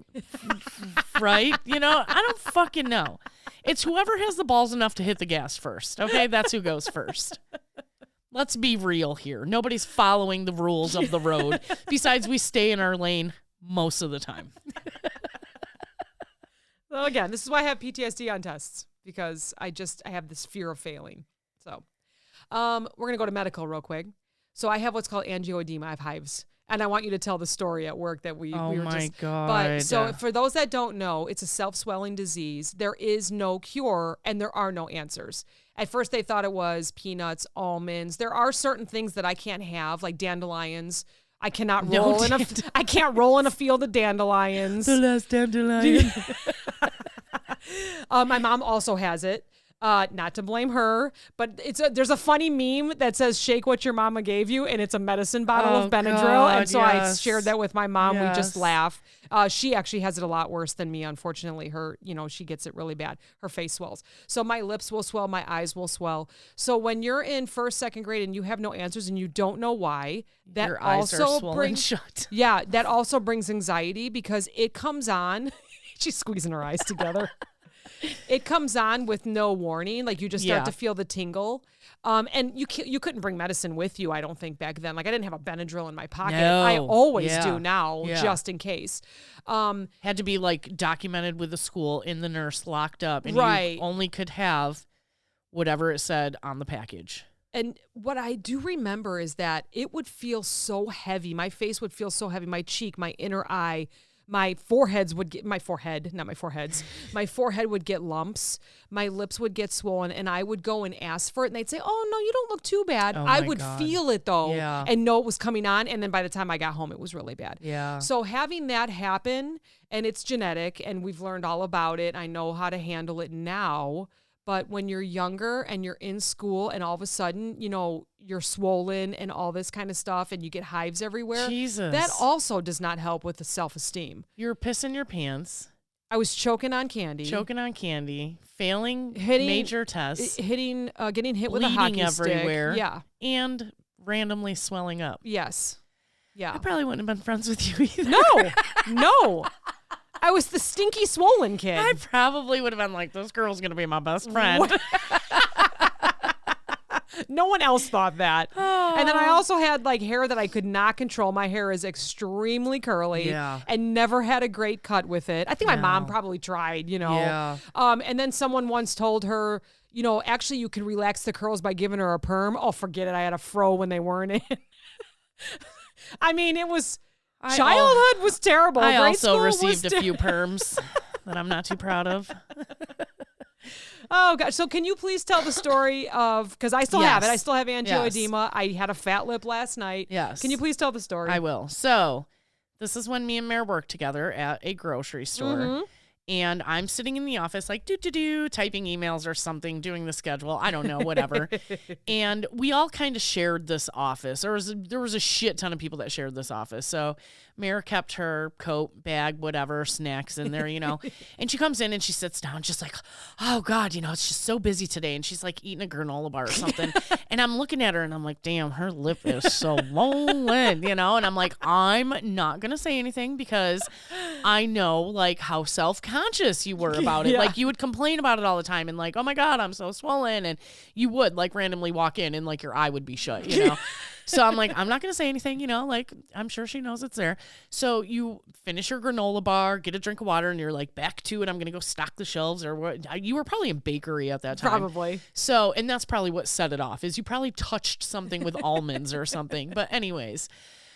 right. You know, I don't fucking know. It's whoever has the balls enough to hit the gas first. Okay, that's who goes first. Let's be real here. Nobody's following the rules of the road. Besides, we stay in our lane most of the time. Well, again, this is why I have PTSD on tests, because I have this fear of failing. So we're going to go to medical real quick. So I have what's called angioedema. I have hives. And I want you to tell the story at work that we were just... Oh, my God. But so for those that don't know, it's a self-swelling disease. There is no cure, and there are no answers. At first, they thought it was peanuts, almonds. There are certain things that I can't have, like dandelions. I cannot roll I can't roll in a field of dandelions. The last dandelion. My mom also has it. Not to blame her, but there's a funny meme that says "Shake what your mama gave you," and it's a medicine bottle of Benadryl. God, and so I shared that with my mom. Yes. We just laugh. She actually has it a lot worse than me. Unfortunately, she gets it really bad. Her face swells. So my lips will swell, my eyes will swell. So when you're in 1st, 2nd grade and you have no answers and you don't know why, that your also eyes are swollen shut. Yeah, that also brings anxiety because it comes on. She's squeezing her eyes together. It comes on with no warning. Like you just start to feel the tingle. And you couldn't bring medicine with you, I don't think, back then. Like I didn't have a Benadryl in my pocket. No. I always do now, just in case. Had to be like documented with the school in the nurse locked up. And you only could have whatever it said on the package. And what I do remember is that it would feel so heavy. My face would feel so heavy. My cheek, my inner eye. My forehead would get lumps. My lips would get swollen, and I would go and ask for it, and they'd say, "Oh no, you don't look too bad." I would feel it though, and know it was coming on. And then by the time I got home, it was really bad. Yeah. So having that happen, and it's genetic, and we've learned all about it. I know how to handle it now. But when you're younger and you're in school and all of a sudden, you're swollen and all this kind of stuff and you get hives everywhere. Jesus. That also does not help with the self-esteem. You're pissing your pants. I was choking on candy. Failing major tests. Getting hit with a hockey everywhere. stick. Yeah. And randomly swelling up. Yes. Yeah. I probably wouldn't have been friends with you either. No. I was the stinky swollen kid. I probably would have been like, this girl's going to be my best friend. No one else thought that. Oh. And then I also had like hair that I could not control. My hair is extremely curly and never had a great cut with it. I think my mom probably tried, Yeah. And then someone once told her, actually you can relax the curls by giving her a perm. Oh, forget it. I had a fro when they weren't in. I mean, it was... Childhood was terrible. I also received a few perms that I'm not too proud of. Oh, gosh. So can you please tell the story of, because I still have it. I still have angioedema. Yes. I had a fat lip last night. Yes. Can you please tell the story? I will. So this is when me and Mare worked together at a grocery store. Mm-hmm. And I'm sitting in the office like typing emails or something, doing the schedule. I don't know, whatever. And we all kind of shared this office. There was a shit ton of people that shared this office. So Mare kept her coat, bag, whatever, snacks in there, And she comes in and she sits down just like, oh, God, it's just so busy today. And she's like eating a granola bar or something. And I'm looking at her and I'm like, damn, her lip is so swollen, And I'm like, I'm not going to say anything because I know like how self-conscious you were about it. Like you would complain about it all the time and like, oh my God, I'm so swollen. And you would like randomly walk in and like your eye would be shut, So I'm like, I'm not going to say anything, like I'm sure she knows it's there. So you finish your granola bar, get a drink of water, and you're like, back to it. I'm going to go stock the shelves or what. You were probably in bakery at that time. Probably. So, and that's probably what set it off is you probably touched something with almonds or something. But anyways,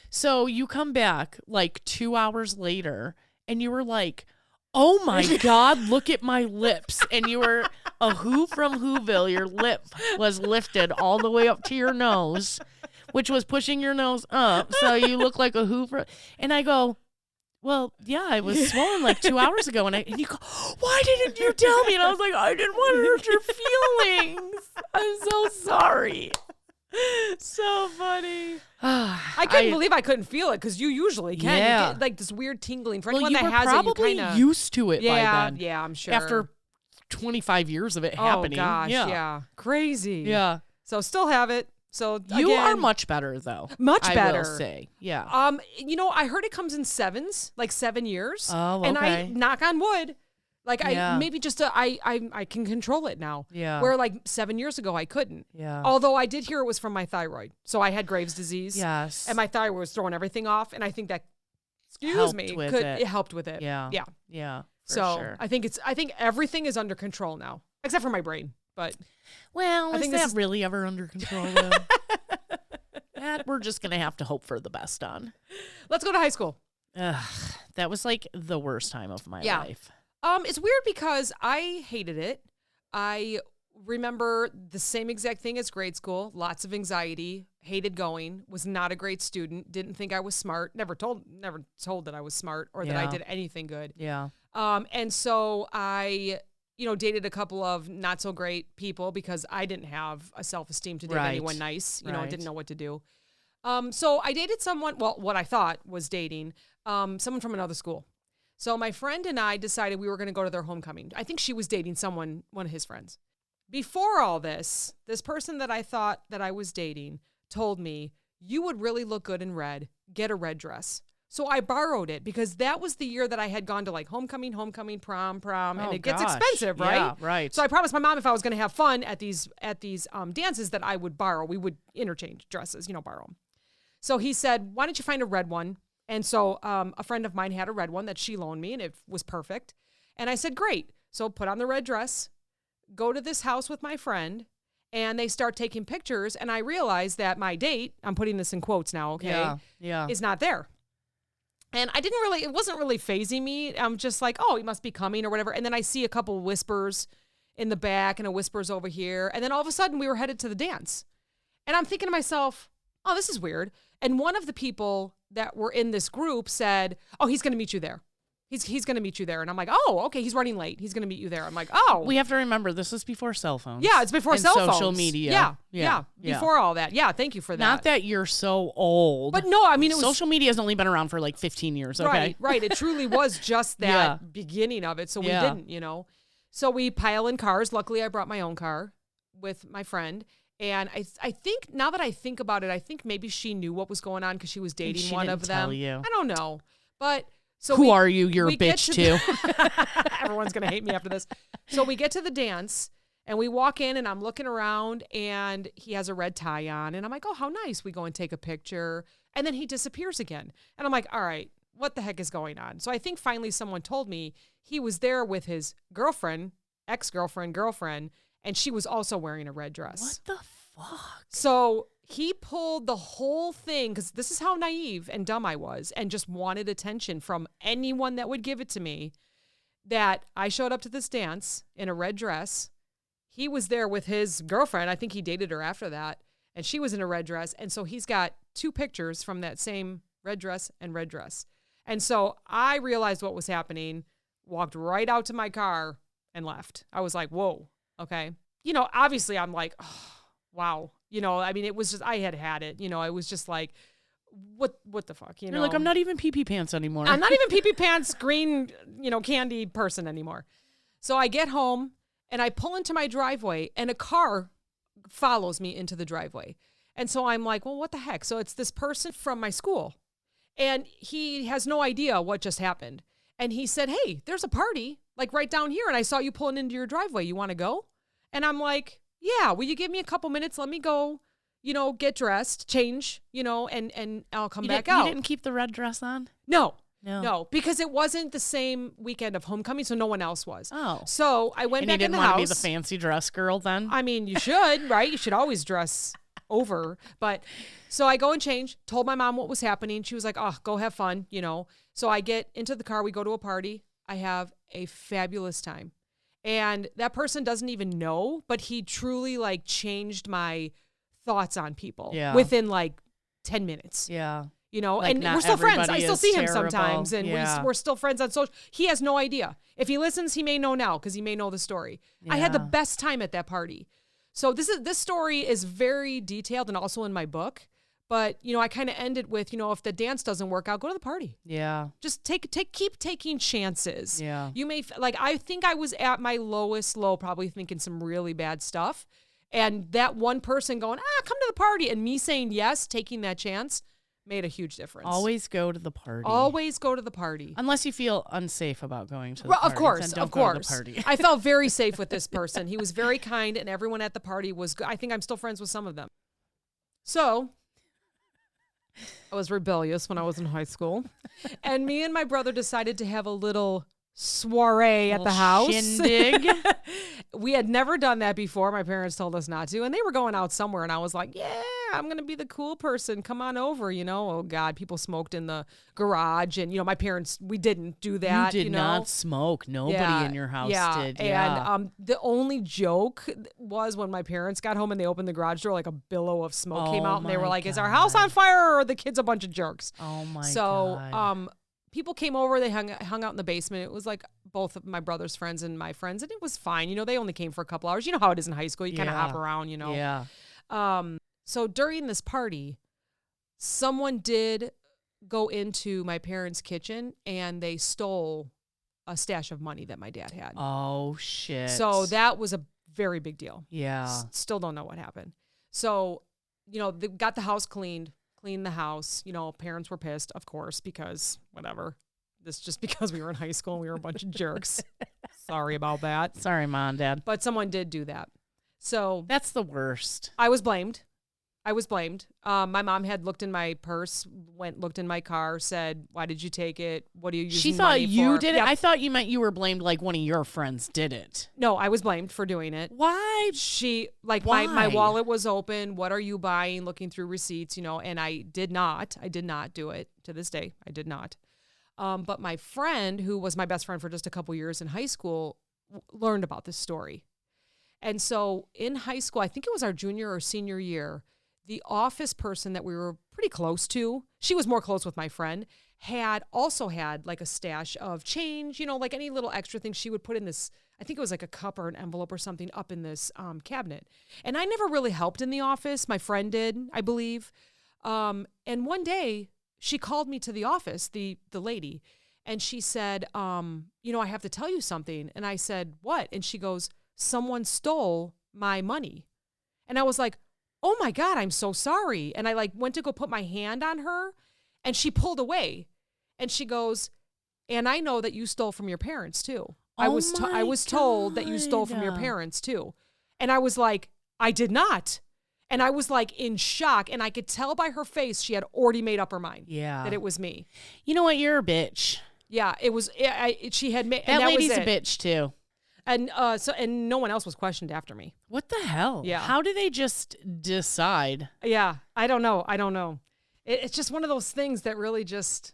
so you come back like 2 hours later and you were like, oh my God, look at my lips. And you were a Who from Whoville. Your lip was lifted all the way up to your nose, which was pushing your nose up. So you look like a Who from. And I go, well, yeah, I was swollen like 2 hours ago. And you go, why didn't you tell me? And I was like, I didn't want to hurt your feelings. I'm so sorry. So funny. I couldn't believe I couldn't feel it because you usually can. Yeah. You get like this weird tingling. For anyone you that were has probably it, you kind of used to it by then. Yeah, I'm sure. After 25 years of it happening. Oh gosh, yeah. Crazy. Yeah. So still have it. So you again, are much better though. Much better. I will say. Yeah. I heard it comes in sevens, like 7 years. Oh, okay. And I knock on wood. Like Yeah. I maybe just I can control it now. Yeah. Where like 7 years ago I couldn't. Yeah. Although I did hear it was from my thyroid. So I had Graves' disease. Yes. And my thyroid was throwing everything off. And I think that it helped with it. Yeah. Yeah. Yeah. For So sure. I think everything is under control now. Except for my brain. But Well, I is think that really ever under control though? That we're just gonna have to hope for the best on. let's go to high school. Ugh, that was like the worst time of my life. It's weird because I hated it. I remember the same exact thing as grade school. Lots of anxiety, hated going, was not a great student, didn't think I was smart, never told that I was smart or that I did anything good. Yeah. And so I, dated a couple of not so great people because I didn't have a self-esteem to date anyone nice. I didn't know what to do. So I dated someone, well, what I thought was dating, someone from another school. So my friend and I decided we were going to go to their homecoming. I think she was dating one of his friends. Before all this person that I thought that I was dating told me, you would really look good in red. Get a red dress. So I borrowed it because that was the year that I had gone to like homecoming, prom, and it gets expensive, right? Yeah, right. So I promised my mom if I was going to have fun at these dances that I would borrow. We would interchange dresses, borrow them. So he said, why don't you find a red one? And so a friend of mine had a red one that she loaned me, and it was perfect. And I said, great. So put on the red dress, go to this house with my friend, and they start taking pictures. And I realized that my date, I'm putting this in quotes now, okay, is not there. And it wasn't really fazing me. I'm just like, oh, he must be coming or whatever. And then I see a couple whispers in the back and a whispers over here. And then all of a sudden we were headed to the dance. And I'm thinking to myself, oh, this is weird. And one of the people that were in this group said, oh, he's going to meet you there. He's going to meet you there. And I'm like, oh, okay, he's running late. He's going to meet you there. I'm like, oh. We have to remember this is before cell phones. Yeah, it's before cell phones. Social media. Yeah. Before all that. Yeah, thank you for that. Not that you're so old. But no, I mean, it was. Social media has only been around for like 15 years, okay? Right. It truly was just that beginning of it. So we didn't, So we pile in cars. Luckily, I brought my own car with my friend. And I think, now that I think about it, I think maybe she knew what was going on because she was dating one of them. Tell you. I don't know. But. So who are you? You're a bitch too. Everyone's going to hate me after this. So we get to the dance and we walk in and I'm looking around and he has a red tie on and I'm like, oh, how nice. We go and take a picture and then he disappears again. And I'm like, all right, what the heck is going on? So I think finally someone told me he was there with his girlfriend, ex-girlfriend, and she was also wearing a red dress. What the fuck? So he pulled the whole thing, because this is how naive and dumb I was, and just wanted attention from anyone that would give it to me, that I showed up to this dance in a red dress. He was there with his girlfriend. I think he dated her after that. And she was in a red dress. And so he's got 2 pictures from that same red dress and red dress. And so I realized what was happening, walked right out to my car and left. I was like, whoa, okay. Obviously I'm like, oh, wow. I mean, it was just, I had it, it was just like, what the fuck, You're like, I'm not even pee-pee pants anymore. I'm not even pee-pee pants, green, candy person anymore. So I get home and I pull into my driveway and a car follows me into the driveway. And so I'm like, well, what the heck? So it's this person from my school and he has no idea what just happened. And he said, hey, there's a party like right down here. And I saw you pulling into your driveway. You want to go? And I'm like, yeah, will you give me a couple minutes? Let me go, get dressed, change, and I'll come back out. You didn't keep the red dress on? No, because it wasn't the same weekend of homecoming, so no one else was. Oh. So I went back in the house. And you didn't want to be the fancy dress girl then? I mean, you should, right? You should always dress over. But so I go and change, told my mom what was happening. She was like, oh, go have fun, So I get into the car. We go to a party. I have a fabulous time. And that person doesn't even know, but he truly like changed my thoughts on people within like 10 minutes. Yeah. And we're still friends. I still see him sometimes, and we're still friends on social. He has no idea. If he listens, he may know now because he may know the story. Yeah. I had the best time at that party. So this story is very detailed and also in my book. But I kind of end it with if the dance doesn't work out, go to the party. Yeah. Just keep taking chances. Yeah. You may I think I was at my lowest low, probably thinking some really bad stuff, and that one person going come to the party and me saying yes, taking that chance. Made a huge difference. Always go to the party. Always go to the party. Unless you feel unsafe about going to the party. Of course. Go to the party. I felt very safe with this person. He was very kind, and everyone at the party was good. I think I'm still friends with some of them. So I was rebellious when I was in high school. And me and my brother decided to have a little soiree at the house. Shindig. We had never done that before. My parents told us not to. And they were going out somewhere. And I was like, yeah, I'm going to be the cool person. Come on over. Oh, God, people smoked in the garage. And, my parents, we didn't do that. You did not smoke. Nobody in your house did. Yeah. And the only joke was when my parents got home and they opened the garage door, like a billow of smoke came out. And they were like, is our house on fire or are the kids a bunch of jerks? Oh, my God. So, people came over, they hung out in the basement. It was like both of my brother's friends and my friends, and it was fine. They only came for a couple hours. You know how it is in high school. You kind of hop around, Yeah. So during this party, someone did go into my parents' kitchen and they stole a stash of money that my dad had. Oh, shit. So that was a very big deal. Yeah. Still don't know what happened. So, they got the house cleaned the house. Parents were pissed, of course, because whatever. This just because we were in high school and we were a bunch of jerks. Sorry about that. Sorry, Mom and Dad. But someone did do that. So that's the worst. I was blamed. My mom had looked in my purse, looked in my car, said, "Why did you take it? What are you using money for?" She thought you did it? Yep. I thought you meant you were blamed like one of your friends did it. No, I was blamed for doing it. Why? Why? My wallet was open. What are you buying? Looking through receipts, and I did not do it to this day. I did not. But my friend, who was my best friend for just a couple years in high school, learned about this story. And so in high school, I think it was our junior or senior year, the office person that we were pretty close to, she was more close with my friend, also had like a stash of change, like any little extra thing she would put in this, I think it was like a cup or an envelope or something up in this cabinet. And I never really helped in the office. My friend did, I believe. And one day she called me to the office, the lady, and she said, I have to tell you something. And I said, what? And she goes, someone stole my money. And I was like, oh my God, I'm so sorry. And I went to go put my hand on her and she pulled away and she goes, and I know that you stole from your parents too. I was told that you stole from your parents too. And I was like, I did not. And I was like in shock, and I could tell by her face she had already made up her mind that it was me. You know what? You're a bitch. Yeah, it was. She had made. That lady's a bitch too. And no one else was questioned after me. What the hell? Yeah. How do they just decide? Yeah, I don't know. It's just one of those things that really just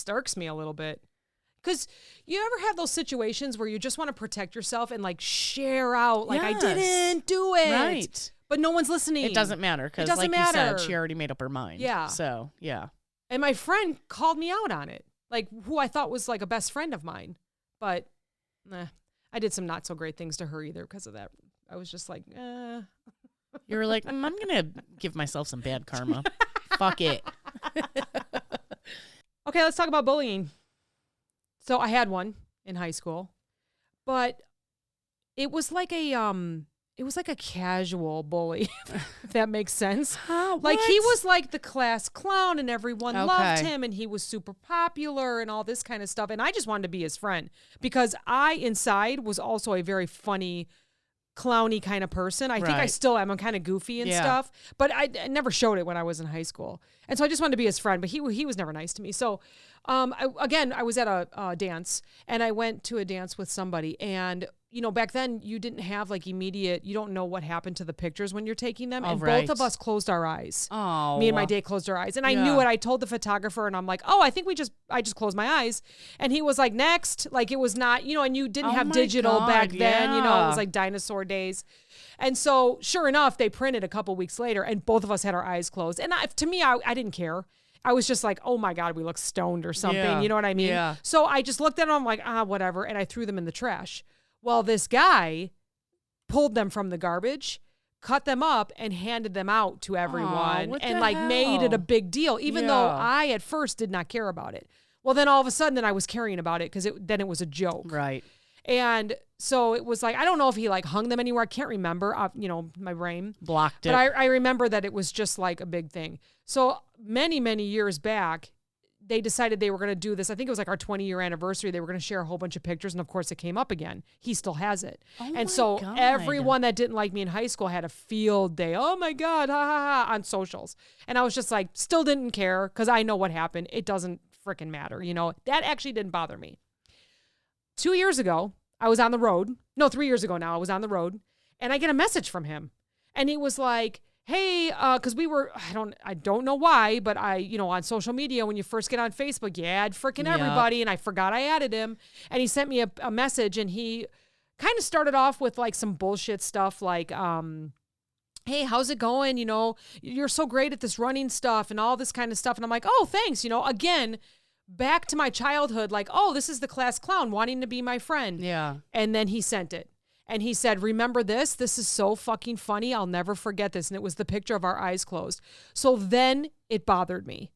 irks me a little bit. Because you ever have those situations where you just want to protect yourself and share out, I didn't do it. Right. But no one's listening. It doesn't matter because, like you said, she already made up her mind. Yeah. So, yeah. And my friend called me out on it, who I thought was a best friend of mine. But I did some not so great things to her either because of that. I was just like, eh. You were like, I'm going to give myself some bad karma. Fuck it. Okay, let's talk about bullying. So I had one in high school, but it was like a casual bully, if that makes sense. Huh, he was like the class clown and everyone loved him and he was super popular and all this kind of stuff. And I just wanted to be his friend because I inside was also a very funny clowny kind of person. I think I still am. I'm kind of goofy and stuff, but I never showed it when I was in high school. And so I just wanted to be his friend, but he was never nice to me. So I was at a dance, and I went to a dance with somebody, and back then you didn't have like immediate, you don't know what happened to the pictures when you're taking them. And both of us closed our eyes. Oh, me and my date closed our eyes. And I knew it. I told the photographer, and I'm like, I think I just closed my eyes. And he was like, next. Like, it was not, and you didn't have digital back then, it was like dinosaur days. And so sure enough, they printed a couple weeks later, and both of us had our eyes closed. And to me, I didn't care. I was just like, oh my God, we look stoned or something. Yeah. You know what I mean? Yeah. So I just looked at them, I'm like, whatever. And I threw them in the trash. Well, this guy pulled them from the garbage, cut them up, and handed them out to everyone, and like made it a big deal, even though I at first did not care about it. Well, then all of a sudden, then I was caring about it because then it was a joke. Right. And so it was like, I don't know if he like hung them anywhere. I can't remember. My brain blocked it. But I remember that it was just like a big thing. So many, many years back, they decided they were going to do this. I think it was like our 20-year anniversary. They were going to share a whole bunch of pictures. And of course it came up again. He still has it. And so everyone that didn't like me in high school had a field day. Oh my God, ha ha ha, on socials. And I was just like, still didn't care because I know what happened. It doesn't freaking matter. That actually didn't bother me. 2 years ago, I was on the road. No, 3 years ago now, I was on the road. And I get a message from him. And he was like, hey, because we were, I don't know why, but on social media, when you first get on Facebook, you add freaking everybody, and I forgot I added him, and he sent me a message, and he kind of started off with like some bullshit stuff like, hey, how's it going? You're so great at this running stuff and all this kind of stuff, and I'm like, oh, thanks, again, back to my childhood, like, oh, this is the class clown wanting to be my friend. Yeah. And then he sent it. And he said, remember this? This is so fucking funny. I'll never forget this. And it was the picture of our eyes closed. So then it bothered me.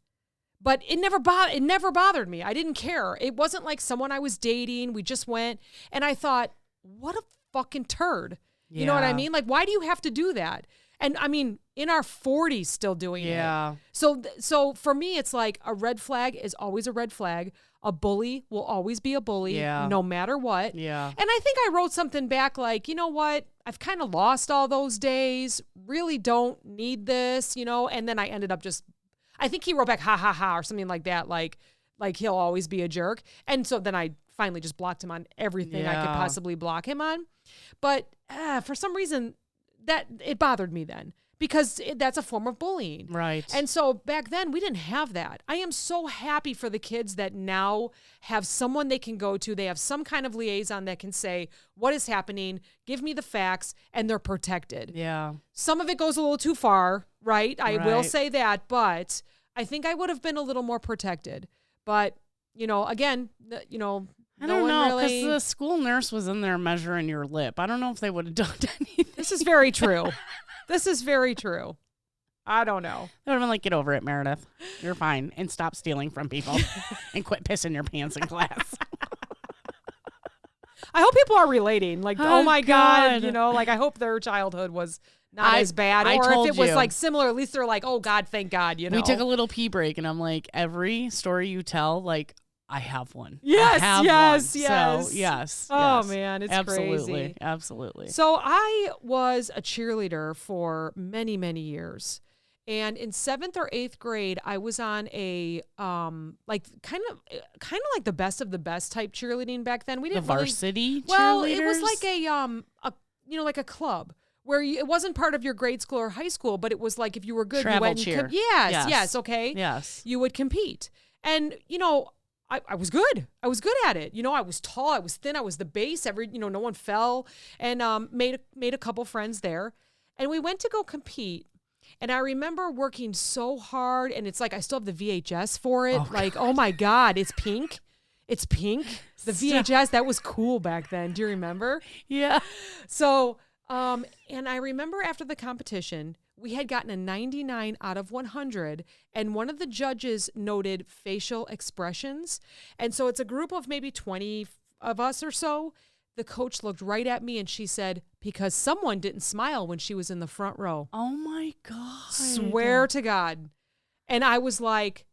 But it never bothered me. I didn't care. It wasn't like someone I was dating. We just went. And I thought, what a fucking turd. You know what I mean? Like, why do you have to do that? And I mean, in our 40s still doing it. So for me, it's like a red flag is always a red flag. A bully will always be a bully, no matter what. Yeah. And I think I wrote something back like, you know what? I've kind of lost all those days. Really don't need this, And then I ended up I think he wrote back, ha, ha, ha, or something like that. Like he'll always be a jerk. And so then I finally just blocked him on everything I could possibly block him on. But for some reason, that it bothered me then. Because that's a form of bullying. Right. And so back then, we didn't have that. I am so happy for the kids that now have someone they can go to. They have some kind of liaison that can say, what is happening? Give me the facts, and they're protected. Yeah. Some of it goes a little too far, right? I will say that, but I think I would have been a little more protected. But, again, I don't know, because the school nurse was in there measuring your lip. I don't know if they would have done anything. This is very true. This is very true. I don't know. They would have been like, get over it, Meredith. You're fine. And stop stealing from people. And quit pissing your pants in class. I hope people are relating. Like, oh my God. I hope their childhood was not as bad. Or if it was like similar, at least they're like, oh God, thank God. We took a little pee break, and I'm like, every story you tell, like, I have one. Yes. So, yes. Oh, man, it's crazy. Absolutely. So I was a cheerleader for many, many years. And in 7th or 8th grade, I was on a kind of like the best of the best type cheerleading back then. We didn't the varsity cheerleaders? Well, it was like like a club where it wasn't part of your grade school or high school, but it was like if you were good, Travel you went cheer. And yes, okay. Yes. You would compete. And, I was good. I was good at it. I was tall. I was thin. I was the base. No one fell. And made a couple friends there. And we went to go compete. And I remember working so hard. And it's like I still have the VHS for it. Oh my God, it's pink. It's pink. The VHS, that was cool back then. Do you remember? Yeah. So, and I remember after the competition, we had gotten a 99 out of 100, and one of the judges noted facial expressions. And so it's a group of maybe 20 of us or so. The coach looked right at me and she said, because someone didn't smile when she was in the front row. Oh my God. Swear to God. And I was like,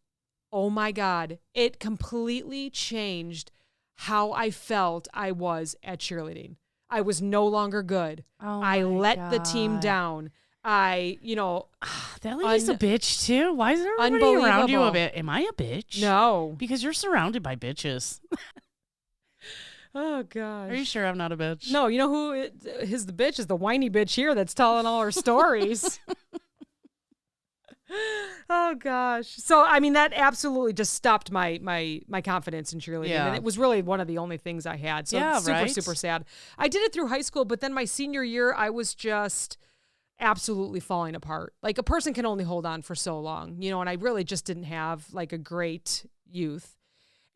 oh my God. It completely changed how I felt I was at cheerleading. I was no longer good. Oh I my let the team God. down. That lady's a bitch too. Why is everybody around you a Unbelievable. bit? Am I a bitch? No. Because you're surrounded by bitches. Oh, gosh. Are you sure I'm not a bitch? No, you know who is the bitch? Is the whiny bitch here that's telling all her stories. Oh, gosh. So, I mean, that absolutely just stopped my confidence in cheerleading. Yeah. And it was really one of the only things I had. So, Yeah, super, right? super sad. I did it through high school, but then my senior year, I was just absolutely falling apart. Like, a person can only hold on for so long, and I really just didn't have like a great youth.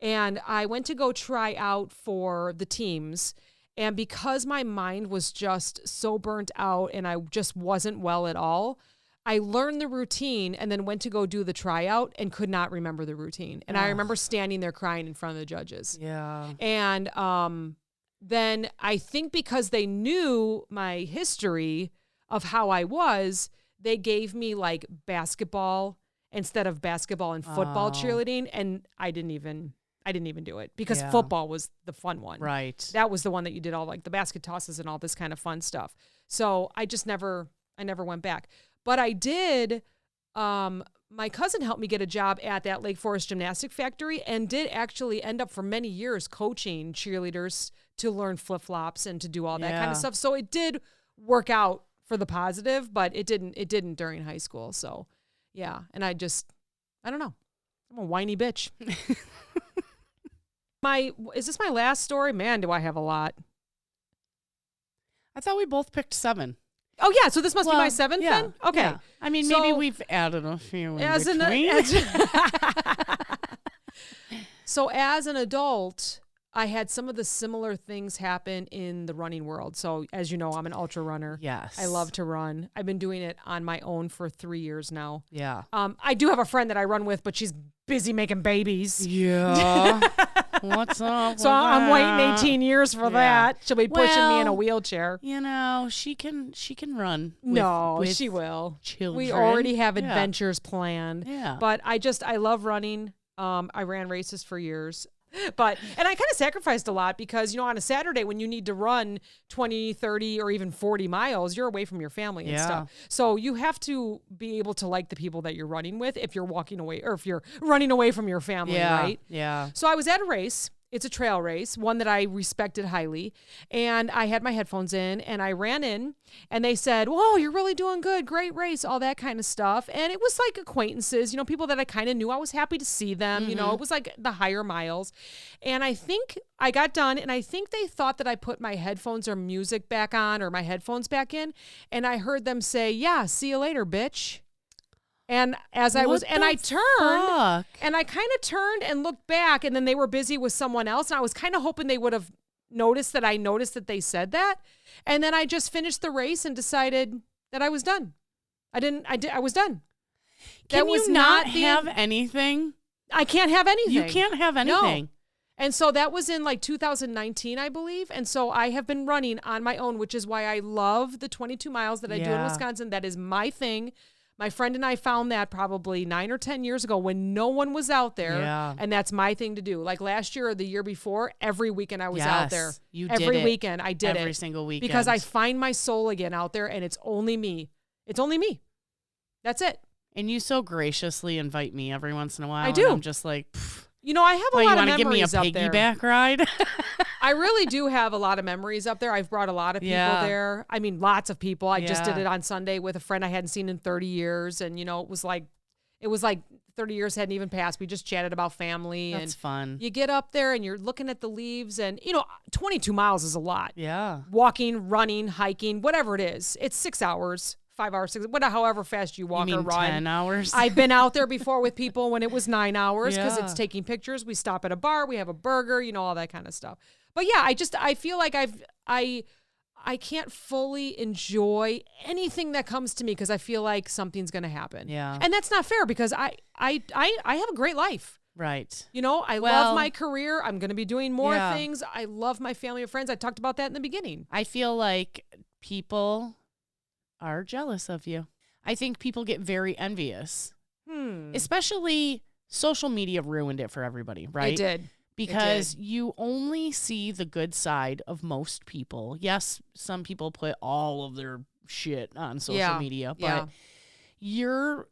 And I went to go try out for the teams. And because my mind was just so burnt out and I just wasn't well at all, I learned the routine and then went to go do the tryout and could not remember the routine. And I remember standing there crying in front of the judges. Yeah. And then I think because they knew my history of how I was, they gave me like basketball instead of basketball and football cheerleading. And I didn't even do it because football was the fun one. Right. That was the one that you did all like the basket tosses and all this kind of fun stuff. So I never went back. But I did, my cousin helped me get a job at that Lake Forest Gymnastic Factory and did actually end up for many years coaching cheerleaders to learn flip-flops and to do all that kind of stuff. So it did work out for the positive, but it didn't during high school. So yeah. And I don't know. I'm a whiny bitch. Is this my last story? Man, do I have a lot. I thought we both picked 7. Oh, yeah. So this must be my 7th then? Okay. Yeah. I mean, maybe we've added a few in between. So as an adult, I had some of the similar things happen in the running world. So as you know, I'm an ultra runner. Yes. I love to run. I've been doing it on my own for 3 years now. Yeah. I do have a friend that I run with, but she's busy making babies. Yeah. What's up? So I'm waiting 18 years for that. She'll be pushing me in a wheelchair. She can run. With she will. Children. We already have adventures planned. Yeah. But I love running. I ran races for years. And I kind of sacrificed a lot because, on a Saturday when you need to run 20, 30, or even 40 miles, you're away from your family and stuff. So you have to be able to like the people that you're running with if you're walking away or if you're running away from your family, right? Yeah. So I was at a race. It's a trail race, one that I respected highly. And I had my headphones in and I ran in and they said, "Whoa, you're really doing good. Great race," all that kind of stuff. And it was like acquaintances, people that I kind of knew. I was happy to see them. It was like the higher miles. And I think I got done and I think they thought that I put my headphones or music back on or my headphones back in. And I heard them say, "Yeah, see you later, bitch." And as I was, and I turned and I kind of turned and looked back and then they were busy with someone else. And I was kind of hoping they would have noticed that I noticed that they said that. And then I just finished the race and decided that I was done. I was done. Can you not have anything? I can't have anything. You can't have anything. No. And so that was in like 2019, I believe. And so I have been running on my own, which is why I love the 22 miles that I do in Wisconsin. That is my thing. My friend and I found that probably 9 or 10 years ago when no one was out there. Yeah. And that's my thing to do. Like last year or the year before, every weekend I was out there. Every weekend I did it. Every single weekend. Because I find my soul again out there and it's only me. It's only me. That's it. And you so graciously invite me every once in a while. I do. And I'm just like, I have a lot of memories up there. You want to give me a piggyback ride? I really do have a lot of memories up there. I've brought a lot of people there. I mean, lots of people. I just did it on Sunday with a friend I hadn't seen in 30 years. And, it was like 30 years hadn't even passed. We just chatted about family. That's fun. You get up there and you're looking at the leaves and, 22 miles is a lot. Yeah. Walking, running, hiking, whatever it is. It's 6 hours. 5 hours, 6, however fast you walk or run. 10 hours? I've been out there before with people when it was 9 hours because it's taking pictures. We stop at a bar, we have a burger, all that kind of stuff. But yeah, I feel like I can't fully enjoy anything that comes to me because I feel like something's going to happen. Yeah. And that's not fair because I have a great life. Right. I love my career. I'm going to be doing more things. I love my family and friends. I talked about that in the beginning. I feel like people are jealous of you. I think people get very envious. Especially social media ruined it for everybody, right? It did. because you only see the good side of most people. Yes, some people put all of their shit on social media, but you're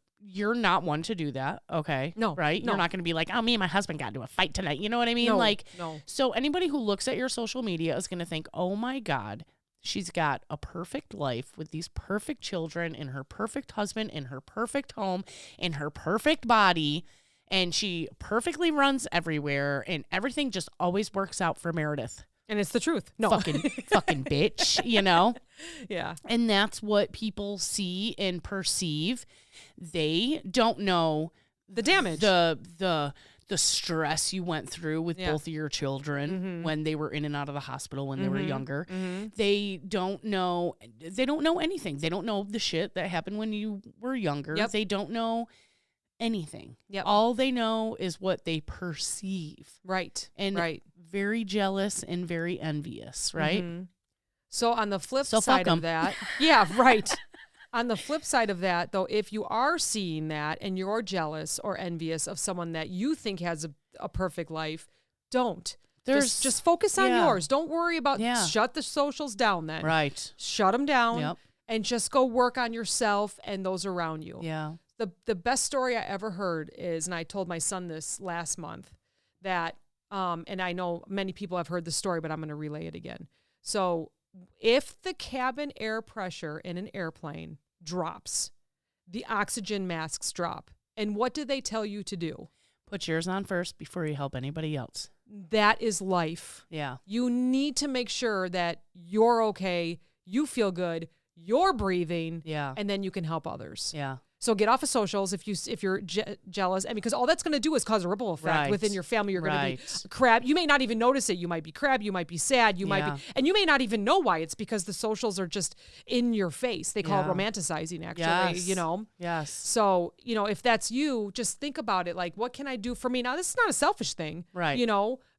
not one to do that, okay? No. Right? No. You're not going to be like, oh, me and my husband got into a fight tonight. You know what I mean? No. So anybody who looks at your social media is going to think, oh my God, she's got a perfect life with these perfect children and her perfect husband and her perfect home and her perfect body. And she perfectly runs everywhere and everything just always works out for Meredith. And it's the truth. No. Fucking bitch, you know? Yeah. And that's what people see and perceive. They don't know the damage, the stress you went through with both of your children when they were in and out of the hospital when they were younger. They don't know anything. They don't know the shit that happened when you were younger. Yep. They don't know anything. Yep. All they know is what they perceive. Right. And very jealous and very envious, right? So on the flip So side fuck 'em. of that, yeah, right. On the flip side of that, though, if you are seeing that and you're jealous or envious of someone that you think has a perfect life, don't. Just focus on yours. Don't worry about shut the socials down then. Right. Shut them down and just go work on yourself and those around you. Yeah. The best story I ever heard is, and I told my son this last month, that, and I know many people have heard the story, but I'm going to relay it again. So if the cabin air pressure in an airplane drops, the oxygen masks drop. And what do they tell you to do? Put yours on first before you help anybody else. That is life. Yeah. You need to make sure that you're okay, you feel good, you're breathing, and then you can help others. Yeah. So get off of socials if you're jealous, and because all that's going to do is cause a ripple effect within your family. You're going to be crab. You may not even notice it. You might be crab. You might be sad. You might be, and you may not even know why. It's because the socials are just in your face. They call it romanticizing, actually. You know. Yes. So if that's you, just think about it. Like, what can I do for me now? This is not a selfish thing, right?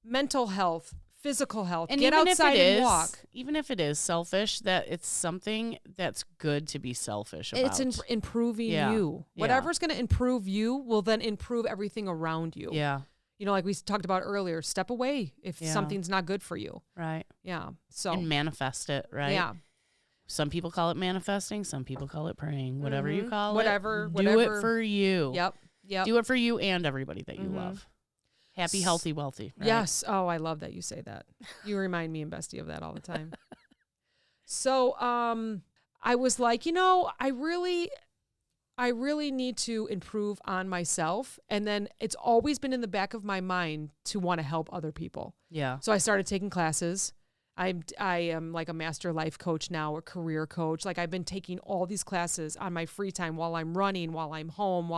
Mental health. Physical health, and get outside and walk. Even if it is selfish, that it's something that's good to be selfish about. It's improving you. Whatever's going to improve you will then improve everything around you. Yeah. Like we talked about earlier, step away if something's not good for you. Right. Yeah. So and manifest it, right? Yeah. Some people call it manifesting. Some people call it praying. Whatever you call whatever. Do it for you. Yep. Do it for you and everybody that you love. Happy, healthy, wealthy. Right? Yes. Oh, I love that you say that. You remind me and Bestie of that all the time. So I was like, I really need to improve on myself. And then it's always been in the back of my mind to want to help other people. Yeah. So I started taking classes. I am like a master life coach now, a career coach. Like I've been taking all these classes on my free time while I'm running, while I'm home,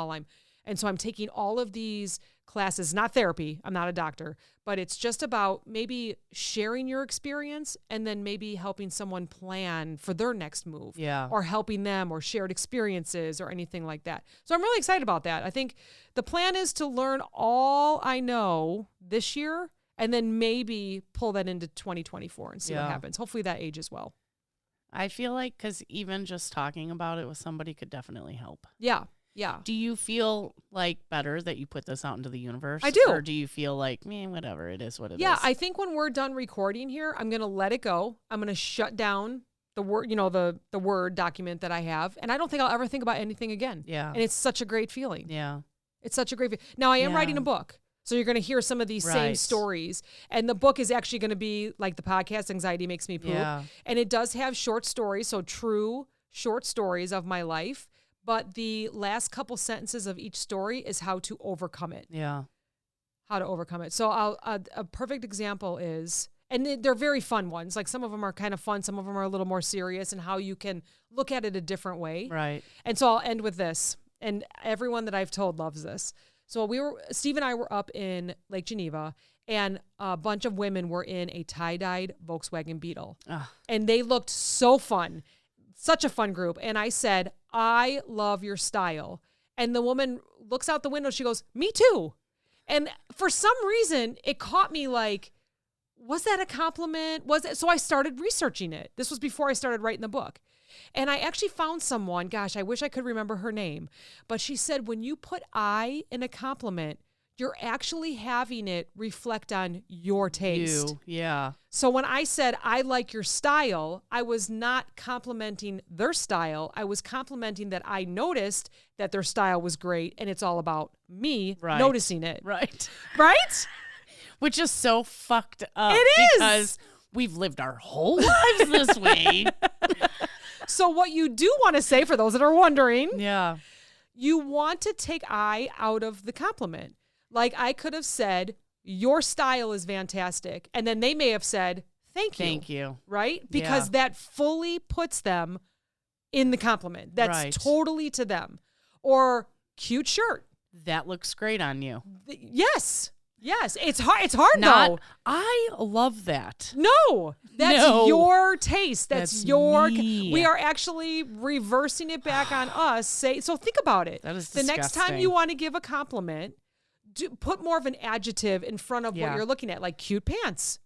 and so I'm taking all of these classes, not therapy. I'm not a doctor, but it's just about maybe sharing your experience and then maybe helping someone plan for their next move. Yeah. Or helping them or shared experiences or anything like that. So I'm really excited about that. I think the plan is to learn all I know this year and then maybe pull that into 2024 and see what happens. Hopefully that ages well. I feel like because even just talking about it with somebody could definitely help. Yeah. Yeah. Do you feel like better that you put this out into the universe? I do. Or do you feel like, whatever, it is what it is? Yeah, I think when we're done recording here, I'm going to let it go. I'm going to shut down the word, the Word document that I have. And I don't think I'll ever think about anything again. Yeah. And it's such a great feeling. Yeah. It's such a great feeling. Now, I am writing a book. So you're going to hear some of these same stories. And the book is actually going to be like the podcast, Anxiety Makes Me Poop. Yeah. And it does have short stories, so true short stories of my life. But the last couple sentences of each story is how to overcome it. Yeah. How to overcome it. So a perfect example is, and they're very fun ones. Like some of them are kind of fun. Some of them are a little more serious and how you can look at it a different way. Right. And so I'll end with this. And everyone that I've told loves this. So Steve and I were up in Lake Geneva and a bunch of women were in a tie-dyed Volkswagen Beetle. And they looked so fun. Such a fun group. And I said, I love your style. And the woman looks out the window. She goes, me too. And for some reason, it caught me like, was that a compliment? Was it? So I started researching it. This was before I started writing the book. And I actually found someone, gosh, I wish I could remember her name. But she said, when you put I in a compliment, you're actually having it reflect on your taste. Yeah. So when I said, I like your style, I was not complimenting their style. I was complimenting that I noticed that their style was great, and it's all about me noticing it. Right. Right? Which is so fucked up. It is. Because we've lived our whole lives this way. So what you do want to say, for those that are wondering, Yeah. you want to take I out of the compliment. Like I could have said, your style is fantastic. And then they may have said, thank you. Thank you. Right? Because that fully puts them in the compliment. That's totally to them. Or cute shirt. That looks great on you. Yes. Yes. It's hard. It's hard though. I love that. No. That's your taste. That's your. Me. We are actually reversing it back on us. So think about it. That is the disgusting. next time you want to give a compliment, put more of an adjective in front of what you're looking at, like cute pants,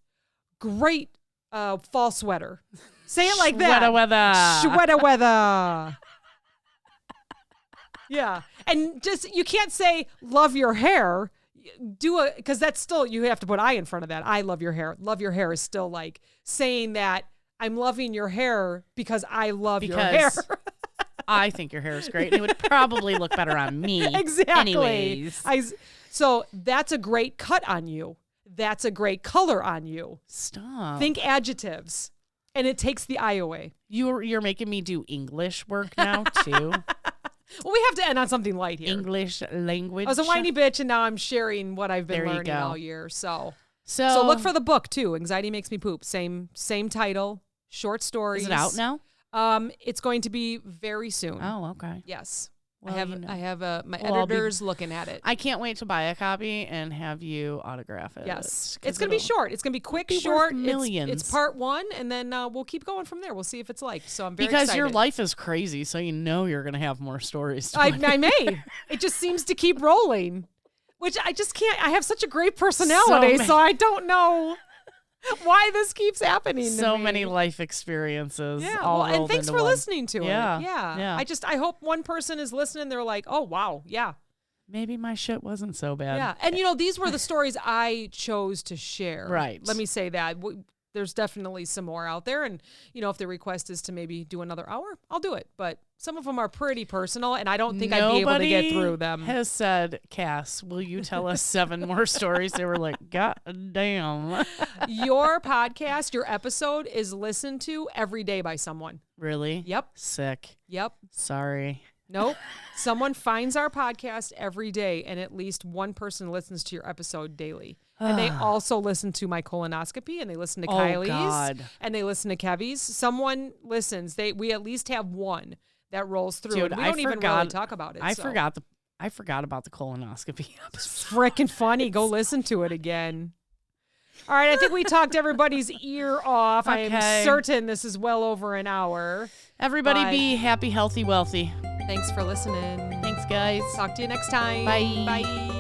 great fall sweater. Say it like that. Sweater weather. Yeah, and just you can't say love your hair. Because that's still, you have to put I in front of that. I love your hair. Love your hair is still like saying that I'm loving your hair because I love your hair. I think your hair is great. And it would probably look better on me. Exactly. Anyways. So that's a great cut on you. That's a great color on you. Stop. Think adjectives. And it takes the I away. You're making me do English work now, too. Well, we have to end on something light here. English language. I was a whiny bitch, and now I'm sharing what I've been learning all year. So look for the book, too. Anxiety Makes Me Poop. Same title, short stories. Is it out now? It's going to be very soon. Oh, okay. Yes. Well, I have my editors looking at it. I can't wait to buy a copy and have you autograph it. Yes. It's going to be short. It's going to be quick, short. Millions. It's part one, and then we'll keep going from there. We'll see if it's liked. So I'm very excited. excited. Your life is crazy, so you know you're going to have more stories. I may. It just seems to keep rolling, which I just can't. I have such a great personality, so I don't know why this keeps happening. So many life experiences. Yeah. And thanks for listening to it. Yeah. I hope one person is listening. They're like, oh, wow. Yeah. Maybe my shit wasn't so bad. Yeah. And, these were the stories I chose to share. Right. Let me say that. There's definitely some more out there. And, if the request is to maybe do another hour, I'll do it. But some of them are pretty personal, and I don't think I'd be able to get through them. Has said, Cass, will you tell us 7 more stories? They were like, God damn. Your podcast, your episode is listened to every day by someone. Really? Yep. Sick. Yep. Sorry. Nope. Someone finds our podcast every day, and at least one person listens to your episode daily. And they also listen to my colonoscopy, and they listen to Kylie's, and they listen to Kevy's. Someone listens. We at least have one that rolls through. Dude, and we don't even really talk about it. I forgot about the colonoscopy. It's freaking funny. Go listen to it again. All right, I think we talked everybody's ear off. Okay. I am certain this is well over an hour. Everybody be happy, healthy, wealthy. Thanks for listening. Thanks, guys. Talk to you next time. Bye. Bye.